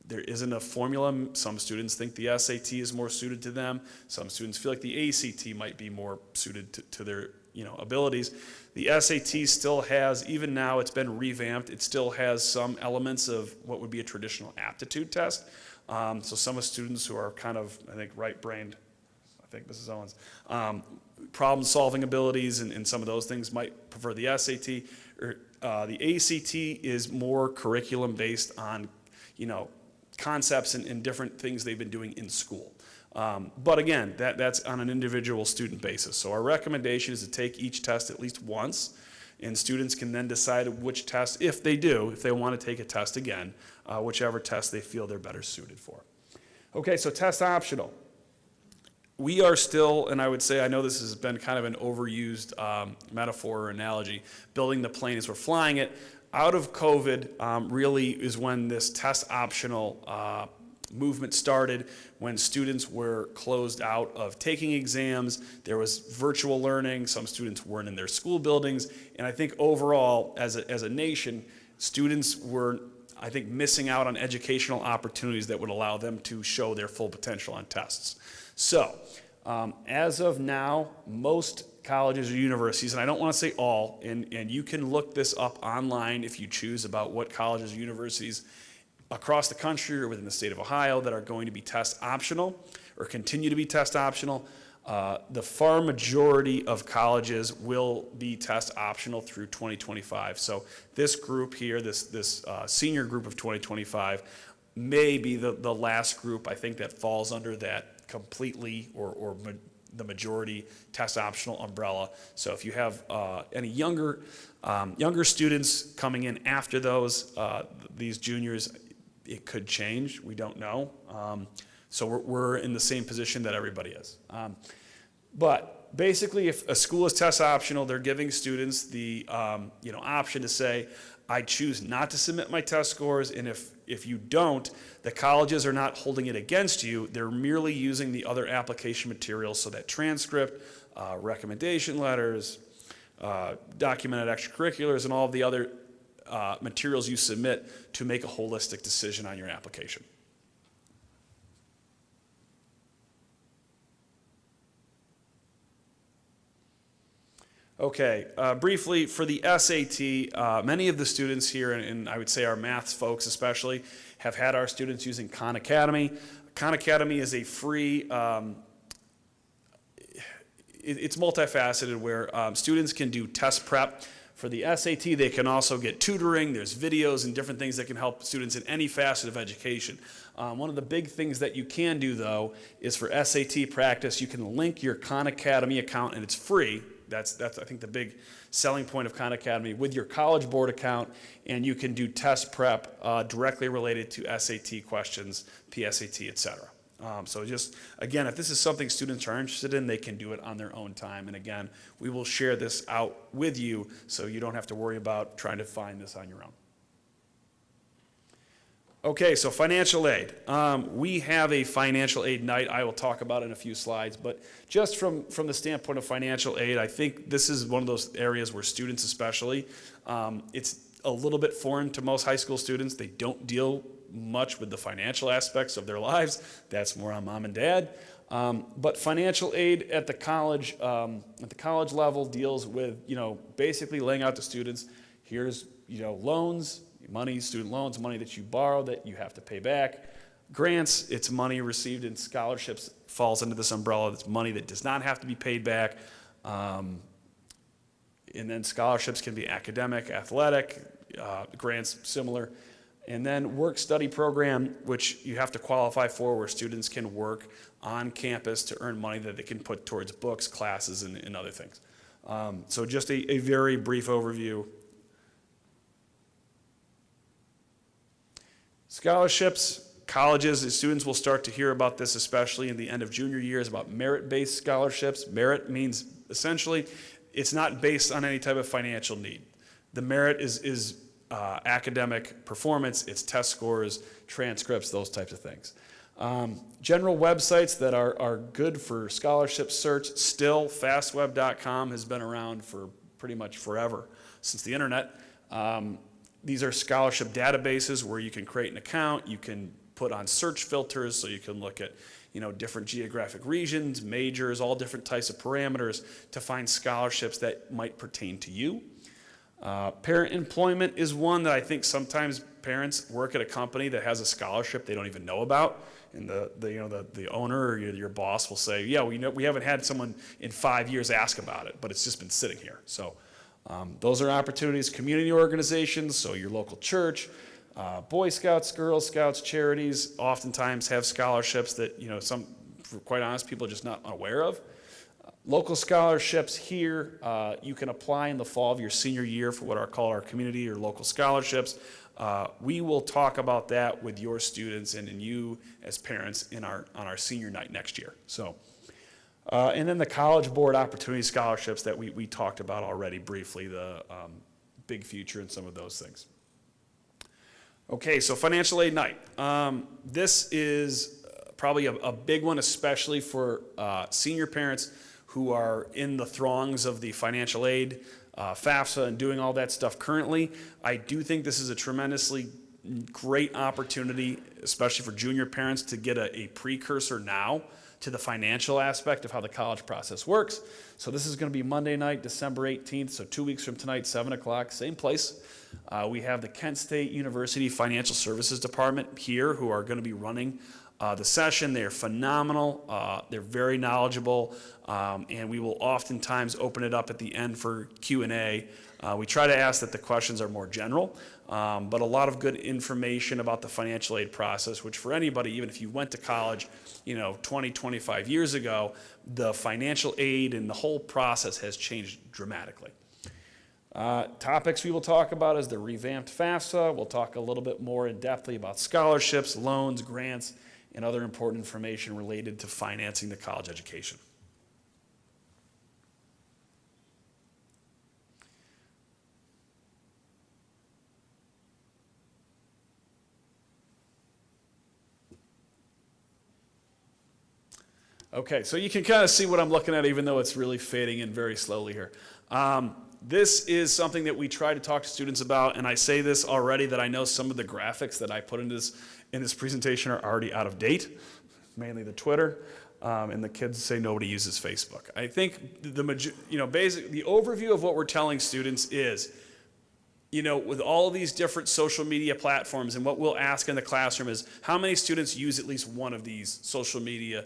there isn't a formula. Some students think the SAT is more suited to them. Some students feel like the ACT might be more suited to their abilities. The SAT still has, even now it's been revamped, it still has some elements of what would be a traditional aptitude test. So some of students who are kind of, I think, right-brained, I think Mrs. Owens, problem-solving abilities and some of those things might prefer the SAT. Or the ACT is more curriculum-based on, concepts and different things they've been doing in school. But again, that's on an individual student basis. So our recommendation is to take each test at least once, and students can then decide which test, if they want to take a test again, whichever test they feel they're better suited for. Okay, so test optional. We are still, and I would say, I know this has been kind of an overused metaphor or analogy, building the plane as we're flying it. Out of COVID really is when this test optional movement started, when students were closed out of taking exams. There was virtual learning. Some students weren't in their school buildings. And I think overall, as a nation, students were, I think, missing out on educational opportunities that would allow them to show their full potential on tests. So, as of now, most colleges or universities, and I don't want to say all, and you can look this up online if you choose about what colleges or universities across the country or within the state of Ohio that are going to be test optional or continue to be test optional. The far majority of colleges will be test optional through 2025. So this group here, this senior group of 2025, may be the last group, I think, that falls under that completely or the majority test optional umbrella. So if you have any younger students coming in after these juniors, it could change. We don't know. So we're in the same position that everybody is. But basically, if a school is test optional, they're giving students the option to say, I choose not to submit my test scores, and if you don't, the colleges are not holding it against you. They're merely using the other application materials, so that transcript, recommendation letters, documented extracurriculars, and all of the other materials you submit to make a holistic decision on your application. Okay, briefly for the SAT, many of the students here, and I would say our maths folks especially, have had our students using Khan Academy. Khan Academy is a free, it's multifaceted where students can do test prep. For the SAT, they can also get tutoring. There's videos and different things that can help students in any facet of education. One of the big things that you can do, though, is for SAT practice, you can link your Khan Academy account, and it's free. That's I think the big selling point of Khan Academy with your College Board account, and you can do test prep directly related to SAT questions, PSAT, etc. So just, again, if this is something students are interested in, they can do it on their own time. And again, we will share this out with you so you don't have to worry about trying to find this on your own. Okay, so financial aid. We have a financial aid night I will talk about in a few slides, but just from the standpoint of financial aid, I think this is one of those areas where students especially, it's a little bit foreign to most high school students. They don't deal much with the financial aspects of their lives. That's more on mom and dad. But financial aid at the college level deals with, basically laying out to students, here's, loans, money, student loans, money that you borrow that you have to pay back. Grants, it's money received in scholarships, falls under this umbrella. It's money that does not have to be paid back. And then scholarships can be academic, athletic, grants similar. And then work-study program, which you have to qualify for, where students can work on campus to earn money that they can put towards books, classes, and other things. So just a very brief overview. Scholarships, colleges, students will start to hear about this, especially in the end of junior years, about merit-based scholarships. Merit means essentially it's not based on any type of financial need. The merit is academic performance, it's test scores, transcripts, those types of things. General websites that are good for scholarship search, still fastweb.com has been around for pretty much forever, since the internet. These are scholarship databases where you can create an account, you can put on search filters, so you can look at different geographic regions, majors, all different types of parameters to find scholarships that might pertain to you. Parent employment is one that I think sometimes parents work at a company that has a scholarship they don't even know about, and the owner or your boss will say, yeah, we haven't had someone in 5 years ask about it, but it's just been sitting here. So those are opportunities. Community organizations, so your local church, Boy Scouts, Girl Scouts, charities oftentimes have scholarships that for quite honest, people are just not aware of. Local scholarships here, you can apply in the fall of your senior year for what are called our community or local scholarships. We will talk about that with your students and you as parents on our senior night next year. So, and then the College Board Opportunity Scholarships that we talked about already briefly, the Big Future and some of those things. Okay, so financial aid night. This is probably a big one, especially for senior parents who are in the throngs of the financial aid, FAFSA, and doing all that stuff currently. I do think this is a tremendously great opportunity, especially for junior parents, to get a precursor now to the financial aspect of how the college process works. So this is going to be Monday night, December 18th, so 2 weeks from tonight, 7 o'clock, same place. We have the Kent State University Financial Services Department here who are going to be running the session. They're phenomenal. They're very knowledgeable, and we will oftentimes open it up at the end for Q&A. We try to ask that the questions are more general, but a lot of good information about the financial aid process, which for anybody, even if you went to college, 20, 25 years ago, the financial aid and the whole process has changed dramatically. Topics we will talk about is the revamped FAFSA. We'll talk a little bit more in depthly about scholarships, loans, grants, and other important information related to financing the college education. Okay, so you can kind of see what I'm looking at, even though it's really fading in very slowly here. This is something that we try to talk to students about, and I say this already that I know some of the graphics that I put in this presentation are already out of date, mainly the Twitter, and the kids say nobody uses Facebook. I think the overview of what we're telling students is, with all of these different social media platforms, and what we'll ask in the classroom is, how many students use at least one of these social media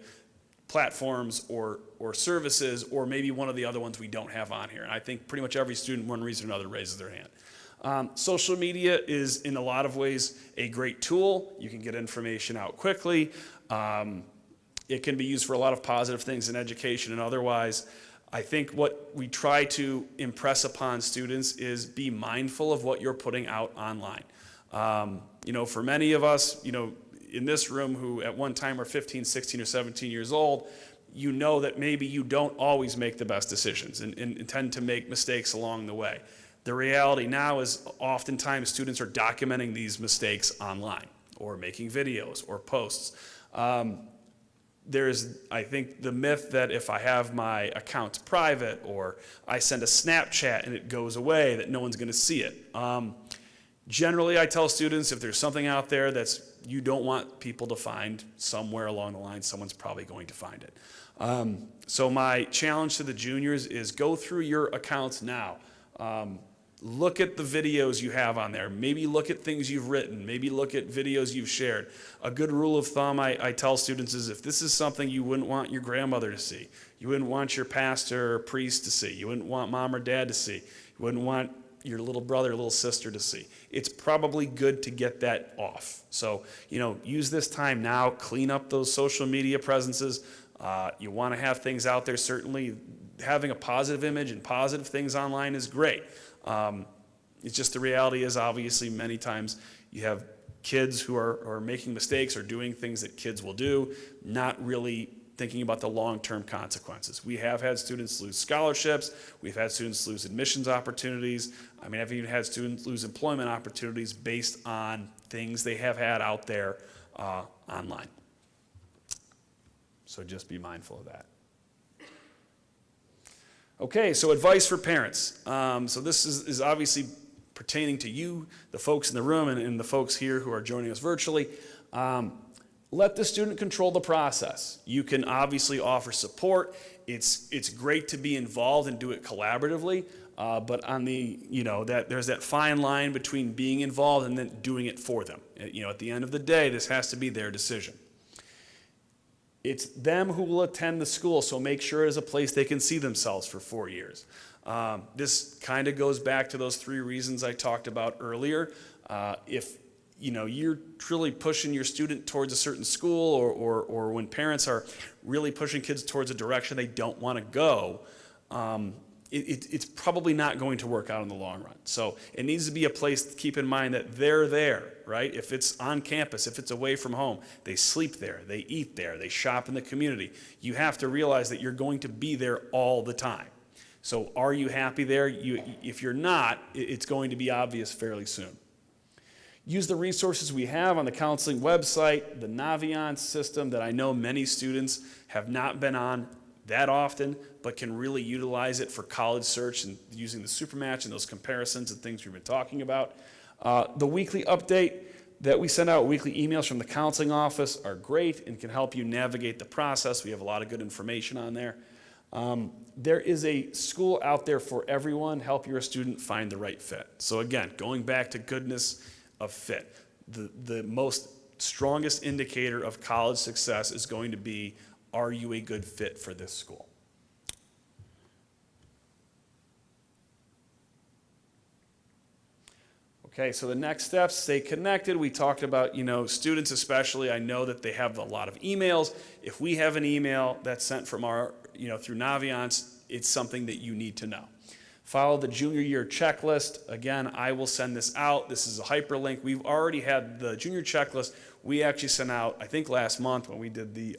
platforms or services, or maybe one of the other ones we don't have on here? And I think pretty much every student, one reason or another, raises their hand. Social media is, in a lot of ways, a great tool. You can get information out quickly. It can be used for a lot of positive things in education and otherwise. I think what we try to impress upon students is be mindful of what you're putting out online. For many of us, in this room who at one time were 15, 16, or 17 years old, that maybe you don't always make the best decisions and tend to make mistakes along the way. The reality now is oftentimes students are documenting these mistakes online or making videos or posts. There's, I think, the myth that if I have my account private or I send a Snapchat and it goes away, that no one's going to see it. Generally, I tell students if there's something out there that's you don't want people to find, somewhere along the line, someone's probably going to find it. So my challenge to the juniors is go through your accounts now. Look at the videos you have on there. Maybe look at things you've written. Maybe look at videos you've shared. A good rule of thumb I tell students is if this is something you wouldn't want your grandmother to see, you wouldn't want your pastor or priest to see, you wouldn't want mom or dad to see, you wouldn't want your little brother or little sister to see, it's probably good to get that off. So, use this time now, clean up those social media presences. You want to have things out there. Certainly having a positive image and positive things online is great. It's just the reality is obviously many times you have kids who are making mistakes or doing things that kids will do, not really thinking about the long-term consequences. We have had students lose scholarships. We've had students lose admissions opportunities. I've even had students lose employment opportunities based on things they have had out there online. So just be mindful of that. Okay, so advice for parents. So this is obviously pertaining to you, the folks in the room, and the folks here who are joining us virtually. Let the student control the process. You can obviously offer support. It's great to be involved and do it collaboratively, but on there's that fine line between being involved and then doing it for them. At the end of the day, this has to be their decision. It's them who will attend the school, so make sure it is a place they can see themselves for 4 years. This kind of goes back to those 3 reasons I talked about earlier. If you're truly pushing your student towards a certain school, or when parents are really pushing kids towards a direction they don't want to go, it's probably not going to work out in the long run. So it needs to be a place to keep in mind that they're there, right? If it's on campus, if it's away from home, they sleep there, they eat there, they shop in the community. You have to realize that you're going to be there all the time. So are you happy there? If you're not, it's going to be obvious fairly soon. Use the resources we have on the counseling website, the Naviance system that I know many students have not been on that often, but can really utilize it for college search and using the Supermatch and those comparisons and things we've been talking about. The weekly update that we send out, weekly emails from the counseling office, are great and can help you navigate the process. We have a lot of good information on there. There is a school out there for everyone. Help your student find the right fit. So again, going back to goodness of fit, the most strongest indicator of college success is going to be, are you a good fit for this school? Okay, so the next steps, stay connected. We talked about, students especially, I know that they have a lot of emails. If we have an email that's sent from our, through Naviance, it's something that you need to know. Follow the junior year checklist. Again, I will send this out. This is a hyperlink. We've already had the junior checklist. We actually sent out, I think last month when we did the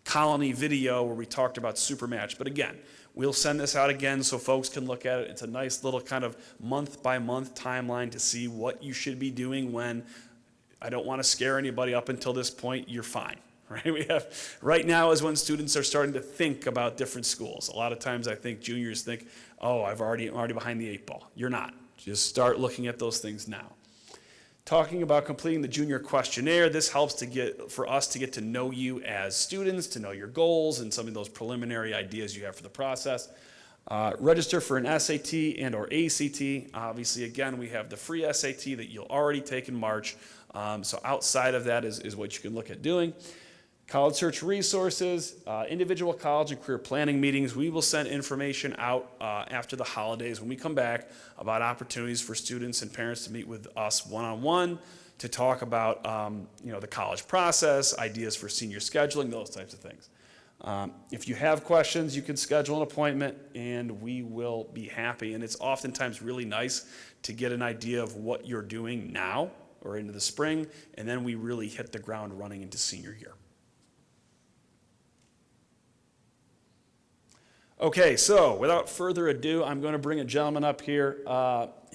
Colony video where we talked about Supermatch. But again, we'll send this out again so folks can look at it. It's a nice little kind of month-by-month timeline to see what you should be doing when. I don't want to scare anybody. Up until this point, you're fine. Right now is when students are starting to think about different schools. A lot of times I think juniors think, oh, I'm already behind the 8 ball. You're not. Just start looking at those things now. Talking about completing the junior questionnaire, this helps for us to get to know you as students, to know your goals and some of those preliminary ideas you have for the process. Register for an SAT and or ACT. Obviously, again, we have the free SAT that you'll already take in March. So outside of that is what you can look at doing. College search resources, individual college and career planning meetings. We will send information out after the holidays when we come back about opportunities for students and parents to meet with us one-on-one to talk about the college process, ideas for senior scheduling, those types of things. If you have questions, you can schedule an appointment and we will be happy. And it's oftentimes really nice to get an idea of what you're doing now or into the spring, and then we really hit the ground running into senior year. Okay, so without further ado, I'm going to bring a gentleman up here.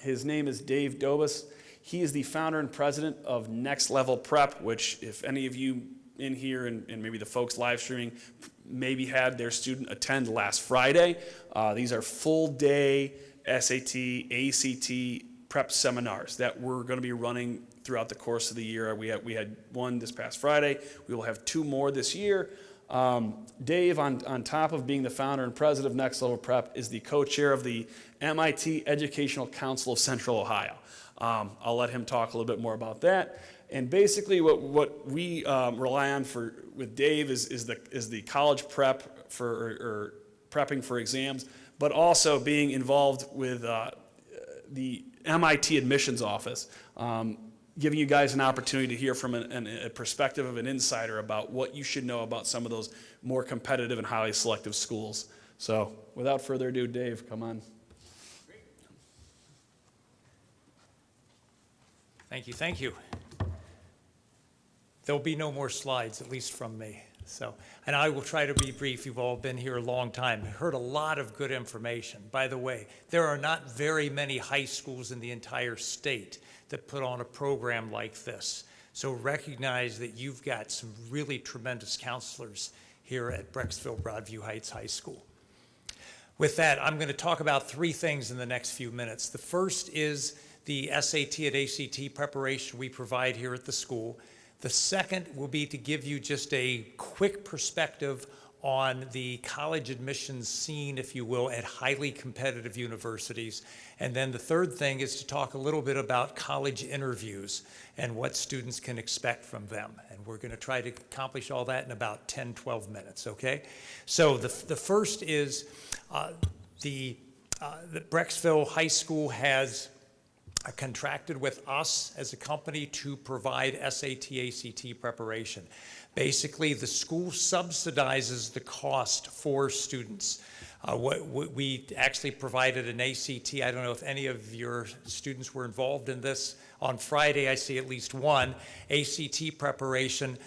His name is Dave Dobus. He is the founder and president of Next Level Prep, which if any of you in here and maybe the folks live streaming maybe had their student attend last Friday. These are full day SAT, ACT prep seminars that we're going to be running throughout the course of the year. We had one this past Friday. We will have 2 more this year. Dave, on top of being the founder and president of Next Level Prep, is the co-chair of the MIT Educational Council of Central Ohio. I'll let him talk a little bit more about that. And basically what we rely on with Dave is the college prep or prepping for exams, but also being involved with the MIT admissions office, giving you guys an opportunity to hear from a perspective of an insider about what you should know about some of those more competitive and highly selective schools. So without further ado, Dave, come on.
Thank you. There'll be no more slides, at least from me. And I will try to be brief. You've all been here a long time. Heard a lot of good information. By the way, there are not very many high schools in the entire state that put on a program like this. So recognize that you've got some really tremendous counselors here at Brecksville Broadview Heights High School. With that, I'm going to talk about 3 things in the next few minutes. The first is the SAT and ACT preparation we provide here at the school. The second will be to give you just a quick perspective on the college admissions scene, if you will, at highly competitive universities. And then the third thing is to talk a little bit about college interviews and what students can expect from them. And we're going to try to accomplish all that in about 10, 12 minutes, okay? So the first is the Brecksville High School has contracted with us as a company to provide SAT, ACT preparation. Basically, the school subsidizes the cost for students. We actually provided an ACT. I don't know if any of your students were involved in this. On Friday, I see at least one ACT preparation.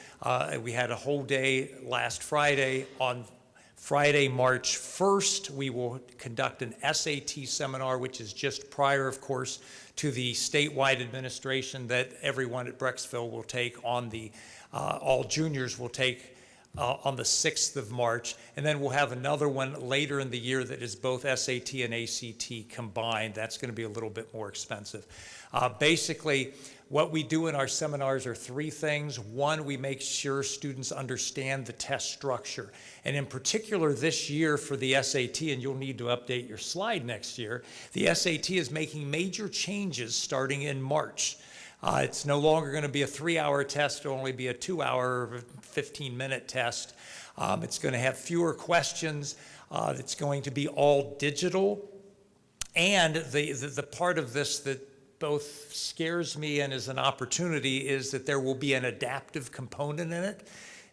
We had a whole day last Friday. On Friday, March 1st, we will conduct an SAT seminar, which is just prior, of course, to the statewide administration that everyone at Brecksville will take on all juniors will take on the 6th of March. And then we'll have another one later in the year that is both SAT and ACT combined. That's going to be a little bit more expensive. Basically, what we do in our seminars are 3 things. One, we make sure students understand the test structure. And in particular this year for the SAT, and you'll need to update your slide next year, the SAT is making major changes starting in March. It's no longer going to be a 3-hour test. It'll only be a 2-hour, 15-minute test. It's going to have fewer questions. It's going to be all digital. And the part of this that both scares me and is an opportunity is that there will be an adaptive component in it,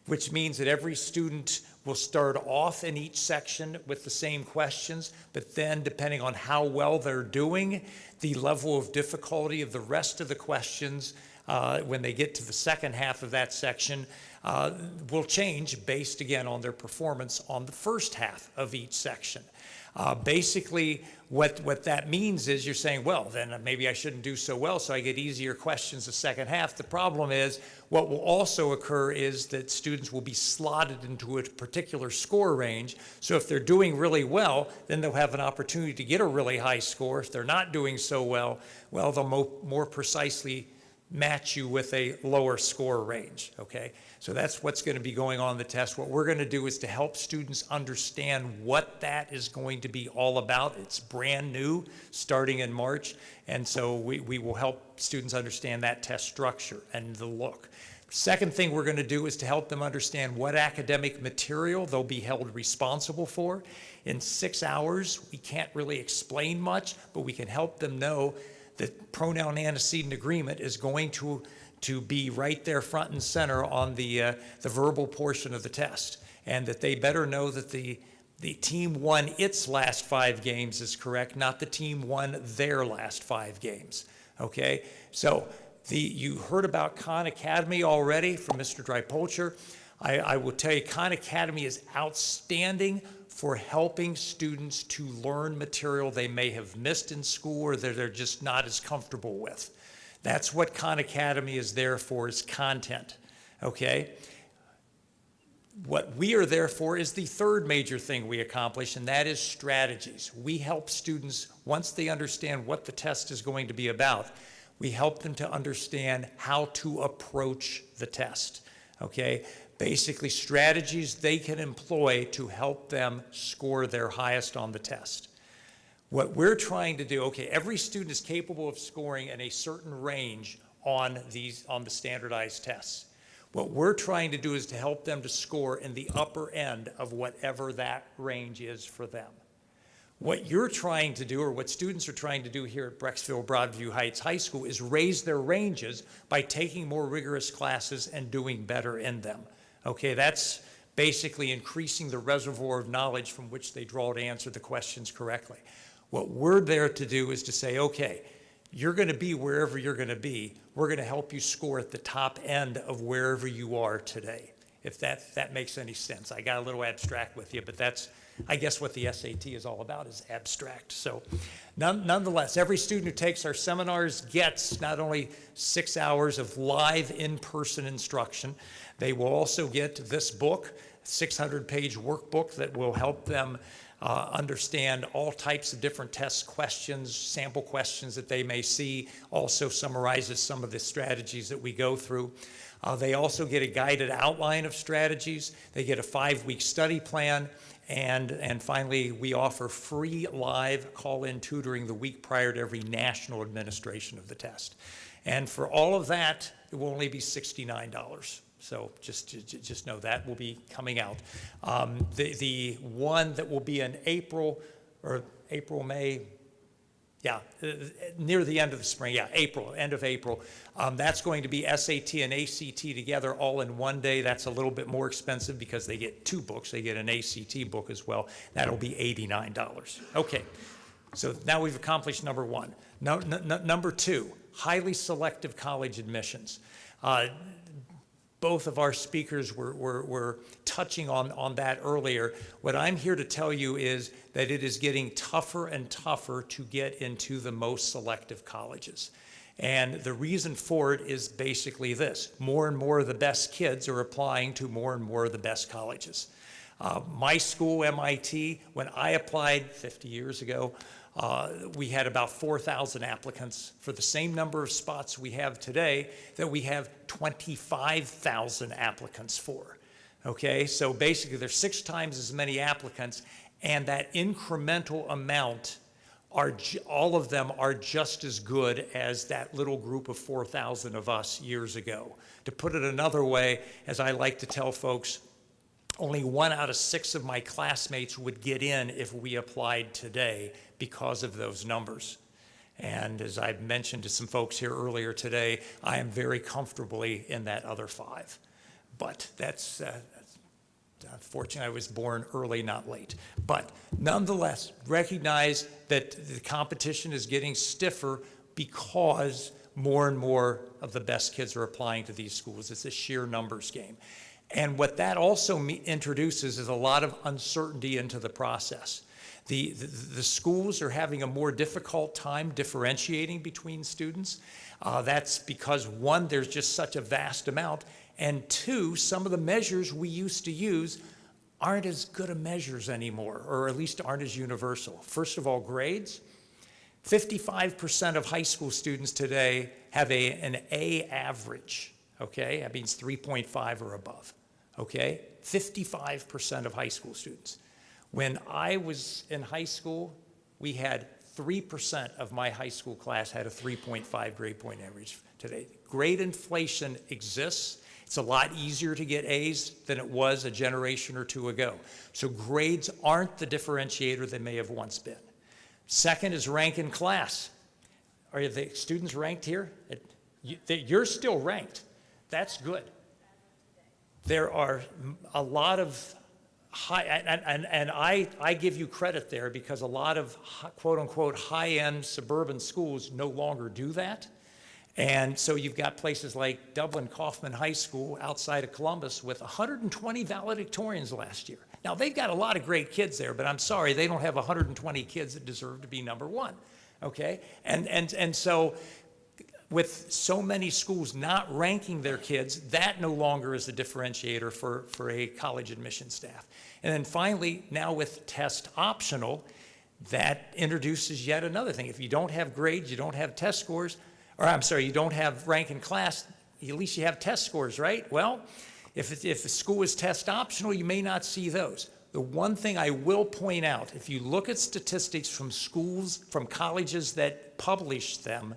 which means that every student will start off in each section with the same questions, but then depending on how well they're doing, the level of difficulty of the rest of the questions when they get to the second half of that section will change based again on their performance on the first half of each section. Basically, what that means is you're saying, well, then maybe I shouldn't do so well, so I get easier questions the second half. The problem is, what will also occur is that students will be slotted into a particular score range. So if they're doing really well, then they'll have an opportunity to get a really high score. If they're not doing so well, they'll more precisely match you with a lower score range, okay? So that's what's going to be going on in the test. What we're going to do is to help students understand what that is going to be all about. It's brand new, starting in March, and so we will help students understand that test structure and the look. Second thing we're going to do is to help them understand what academic material they'll be held responsible for. In 6 hours, we can't really explain much, but we can help them know that pronoun antecedent agreement is going to be right there front and center on the verbal portion of the test, and that they better know that the team won its last 5 games is correct, not the team won their last 5 games, okay? So you heard about Khan Academy already from Mr. Dreipolcher. I will tell you, Khan Academy is outstanding for helping students to learn material they may have missed in school or that they're just not as comfortable with. That's what Khan Academy is there for, is content, okay? What we are there for is the third major thing we accomplish, and that is strategies. We help students, once they understand what the test is going to be about, we help them to understand how to approach the test, okay? Basically, strategies they can employ to help them score their highest on the test. What we're trying to do, okay, every student is capable of scoring in a certain range on the standardized tests. What we're trying to do is to help them to score in the upper end of whatever that range is for them. What you're trying to do, or what students are trying to do here at Brecksville Broadview Heights High School, is raise their ranges by taking more rigorous classes and doing better in them. Okay, that's basically increasing the reservoir of knowledge from which they draw to answer the questions correctly. What we're there to do is to say, okay, you're going to be wherever you're going to be. We're going to help you score at the top end of wherever you are today, if that makes any sense. I got a little abstract with you, but that's, I guess, what the SAT is all about, is abstract. So nonetheless, every student who takes our seminars gets not only 6 hours of live in-person instruction, they will also get this book, 600-page workbook that will help them understand all types of different test questions, sample questions that they may see, also summarizes some of the strategies that we go through. They also get a guided outline of strategies. They get a 5-week study plan. And finally, we offer free live call-in tutoring the week prior to every national administration of the test. And for all of that, it will only be $69. So just know that will be coming out. The one that will be in April, May, yeah, near the end of the spring, yeah, end of April. That's going to be SAT and ACT together all in one day. That's a little bit more expensive because they get 2 books. They get an ACT book as well. That'll be $89. Okay, so now we've accomplished number 1. Number 2, highly selective college admissions. Both of our speakers were touching on that earlier. What I'm here to tell you is that it is getting tougher and tougher to get into the most selective colleges. And the reason for it is basically this: more and more of the best kids are applying to more and more of the best colleges. My school, MIT, when I applied 50 years ago, we had about 4,000 applicants for the same number of spots we have today that we have 25,000 applicants for. Okay, so basically there's 6 times as many applicants, and that incremental amount all of them are just as good as that little group of 4,000 of us years ago. To put it another way, as I like to tell folks, only 1 out of 6 of my classmates would get in if we applied today because of those numbers. And as I've mentioned to some folks here earlier today, I am very comfortably in that other 5. But that's, unfortunately, I was born early, not late. But nonetheless, recognize that the competition is getting stiffer because more and more of the best kids are applying to these schools. It's a sheer numbers game. And what that also introduces is a lot of uncertainty into the process. The schools are having a more difficult time differentiating between students. That's because, one, there's just such a vast amount, and two, some of the measures we used to use aren't as good a measures anymore, or at least aren't as universal. First of all, grades. 55% of high school students today have an A average, okay? That means 3.5 or above, okay? 55% of high school students. When I was in high school, we had 3% of my high school class had a 3.5 grade point average today. Grade inflation exists. It's a lot easier to get A's than it was a generation or two ago. So grades aren't the differentiator they may have once been. Second is rank in class. Are the students ranked here? You're still ranked. That's good. There are a lot of high, and I give you credit there, because a lot of quote unquote high-end suburban schools no longer do that. And so you've got places like Dublin Kaufman High School outside of Columbus with 120 valedictorians last year. Now, they've got a lot of great kids there, but I'm sorry, they don't have 120 kids that deserve to be number one, okay? And so with so many schools not ranking their kids, that no longer is a differentiator for a college admission staff. And then finally, now with test optional, that introduces yet another thing. If you don't have grades, you don't have test scores, or I'm sorry, you don't have rank in class, at least you have test scores, right? Well, if the school is test optional, you may not see those. The one thing I will point out, if you look at statistics from schools, from colleges that publish them,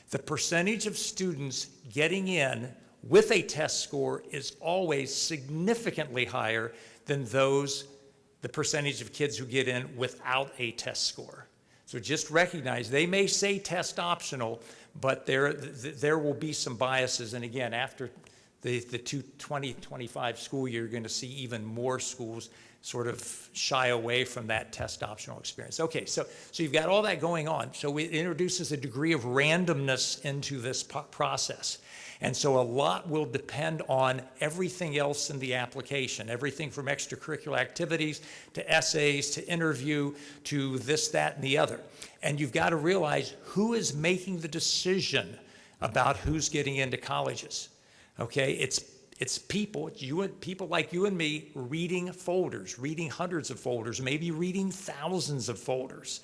the percentage of students getting in with a test score is always significantly higher than the percentage of kids who get in without a test score. So just recognize, they may say test optional, but there will be some biases. And again, after the 2025 school year, you're going to see even more schools sort of shy away from that test optional experience. Okay, so you've got all that going on. So it introduces a degree of randomness into this process. And so a lot will depend on everything else in the application, everything from extracurricular activities to essays to interview to this, that, and the other. And you've got to realize who is making the decision about who's getting into colleges. Okay, it's people, people like you and me reading folders, reading hundreds of folders, maybe reading thousands of folders.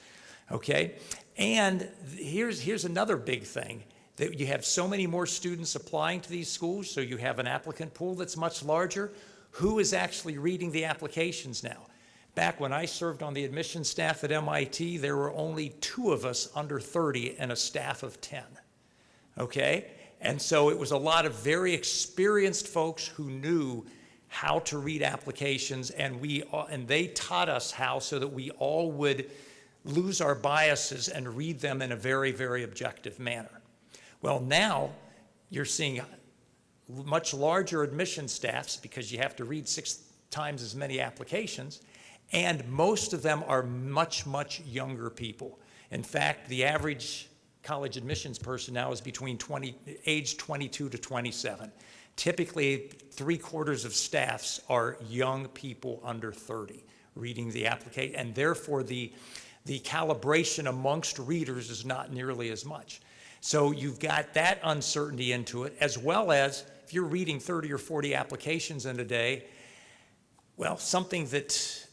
Okay, and here's another big thing, that you have so many more students applying to these schools, so you have an applicant pool that's much larger. Who is actually reading the applications now? Back when I served on the admissions staff at MIT, there were only 2 of us under 30 and a staff of 10. Okay? And so it was a lot of very experienced folks who knew how to read applications, and they taught us how, so that we all would lose our biases and read them in a very, very objective manner. Well, now you're seeing much larger admission staffs, because you have to read 6 times as many applications, and most of them are much, much younger people. In fact, the average college admissions person now is between age 22 to 27. Typically, 3/4 of staffs are young people under 30 reading the application, and therefore the calibration amongst readers is not nearly as much. So you've got that uncertainty into it, as well as if you're reading 30 or 40 applications in a day, well, something that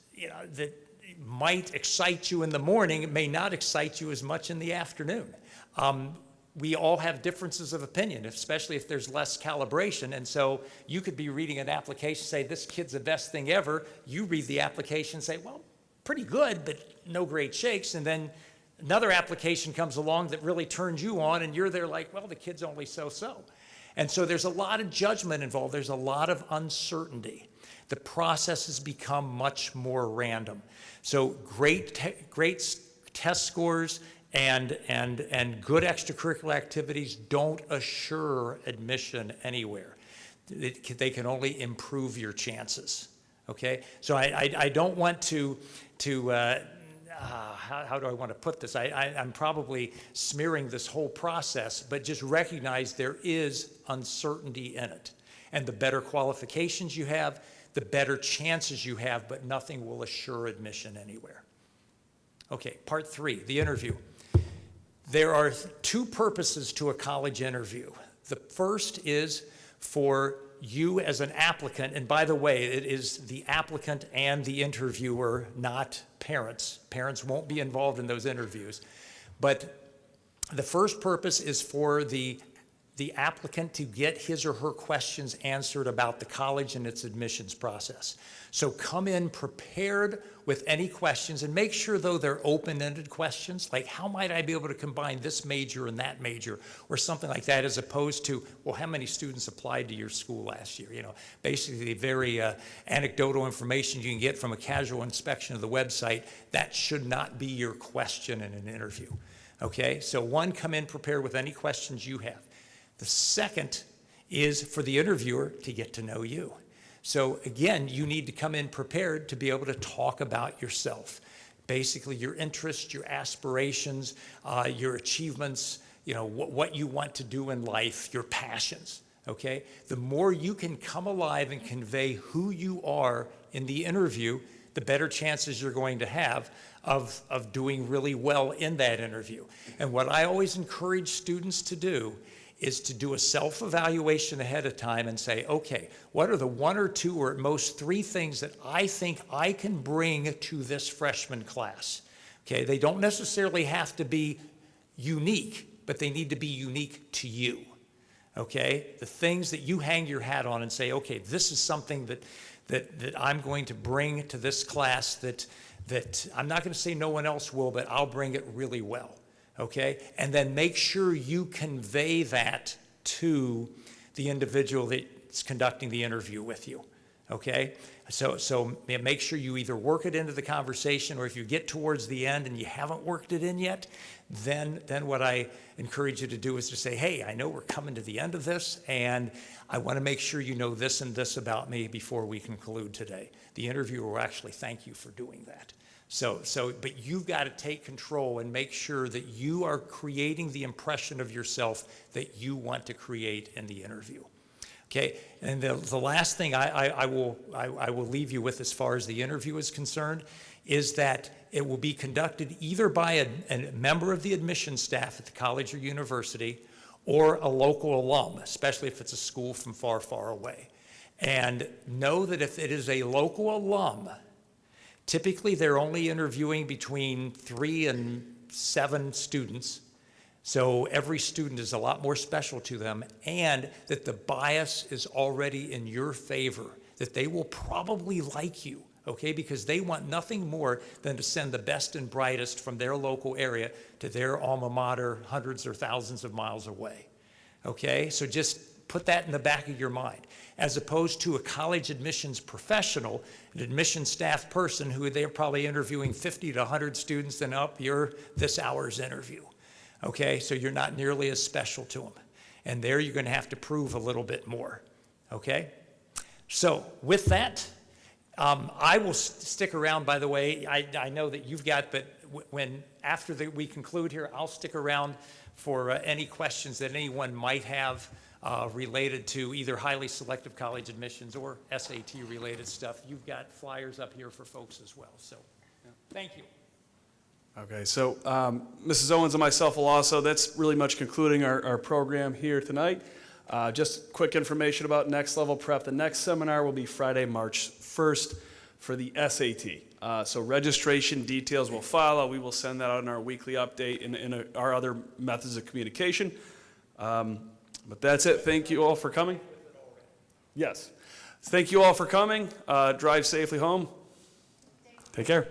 might excite you in the morning, it may not excite you as much in the afternoon. We all have differences of opinion, especially if there's less calibration. And so you could be reading an application, say, this kid's the best thing ever. You read the application and say, well, pretty good, but no great shakes. And then another application comes along that really turns you on, and you're there like, well, the kid's only so-so. And so there's a lot of judgment involved. There's a lot of uncertainty. The process has become much more random. So great test scores and good extracurricular activities don't assure admission anywhere. They can only improve your chances. Okay, so I don't want to how do I want to put this? I'm probably smearing this whole process, but just recognize there is uncertainty in it. And the better qualifications you have, the better chances you have, but nothing will assure admission anywhere. Okay, part 3, the interview. There are 2 purposes to a college interview. The first is for you as an applicant, and by the way, it is the applicant and the interviewer, not parents. Parents won't be involved in those interviews. But the first purpose is for the applicant to get his or her questions answered about the college and its admissions process. So come in prepared with any questions, and make sure, though, they're open-ended questions, like how might I be able to combine this major and that major, or something like that, as opposed to, well, how many students applied to your school last year? You know, basically very anecdotal information you can get from a casual inspection of the website. That should not be your question in an interview. Okay, so 1, come in prepared with any questions you have. The second is for the interviewer to get to know you. So again, you need to come in prepared to be able to talk about yourself. Basically, your interests, your aspirations, your achievements, you know, what you want to do in life, your passions, okay? The more you can come alive and convey who you are in the interview, the better chances you're going to have of doing really well in that interview. And what I always encourage students to do is to do a self-evaluation ahead of time and say, okay, what are the 1 or 2 or at most 3 things that I think I can bring to this freshman class? Okay, they don't necessarily have to be unique, but they need to be unique to you. Okay, the things that you hang your hat on and say, okay, this is something that I'm going to bring to this class that I'm not going to say no one else will, but I'll bring it really well. Okay, and then make sure you convey that to the individual that's conducting the interview with you. Okay, so make sure you either work it into the conversation, or if you get towards the end and you haven't worked it in yet, then what I encourage you to do is to say, hey, I know we're coming to the end of this, and I want to make sure you know this and this about me before we conclude today. The interviewer will actually thank you for doing that. But you've got to take control and make sure that you are creating the impression of yourself that you want to create in the interview. Okay, and the last thing I will leave you with as far as the interview is concerned is that it will be conducted either by a member of the admissions staff at the college or university, or a local alum, especially if it's a school from far, far away. And know that if it is a local alum, typically they're only interviewing between 3 and 7 students. So every student is a lot more special to them, and that the bias is already in your favor, that they will probably like you, okay? Because they want nothing more than to send the best and brightest from their local area to their alma mater hundreds or thousands of miles away, okay? So just put that in the back of your mind, as opposed to a college admissions professional, an admissions staff person who they're probably interviewing 50 to 100 students, and up, you're this hour's interview. Okay, so you're not nearly as special to them. And there you're going to have to prove a little bit more. Okay? So with that, I will stick around, by the way. I know that you've got, but after we conclude here, I'll stick around for any questions that anyone might have related to either highly selective college admissions or SAT related stuff. You've got flyers up here for folks as well. So thank you.
Okay, so Mrs. Owens and myself will also, that's really much concluding our program here tonight. Just quick information about Next Level Prep. The next seminar will be Friday, March 1st for the SAT. So registration details will follow. We will send that out in our weekly update in our other methods of communication. But that's it. Thank you all for coming. Yes. Thank you all for coming. Drive safely home. Take care.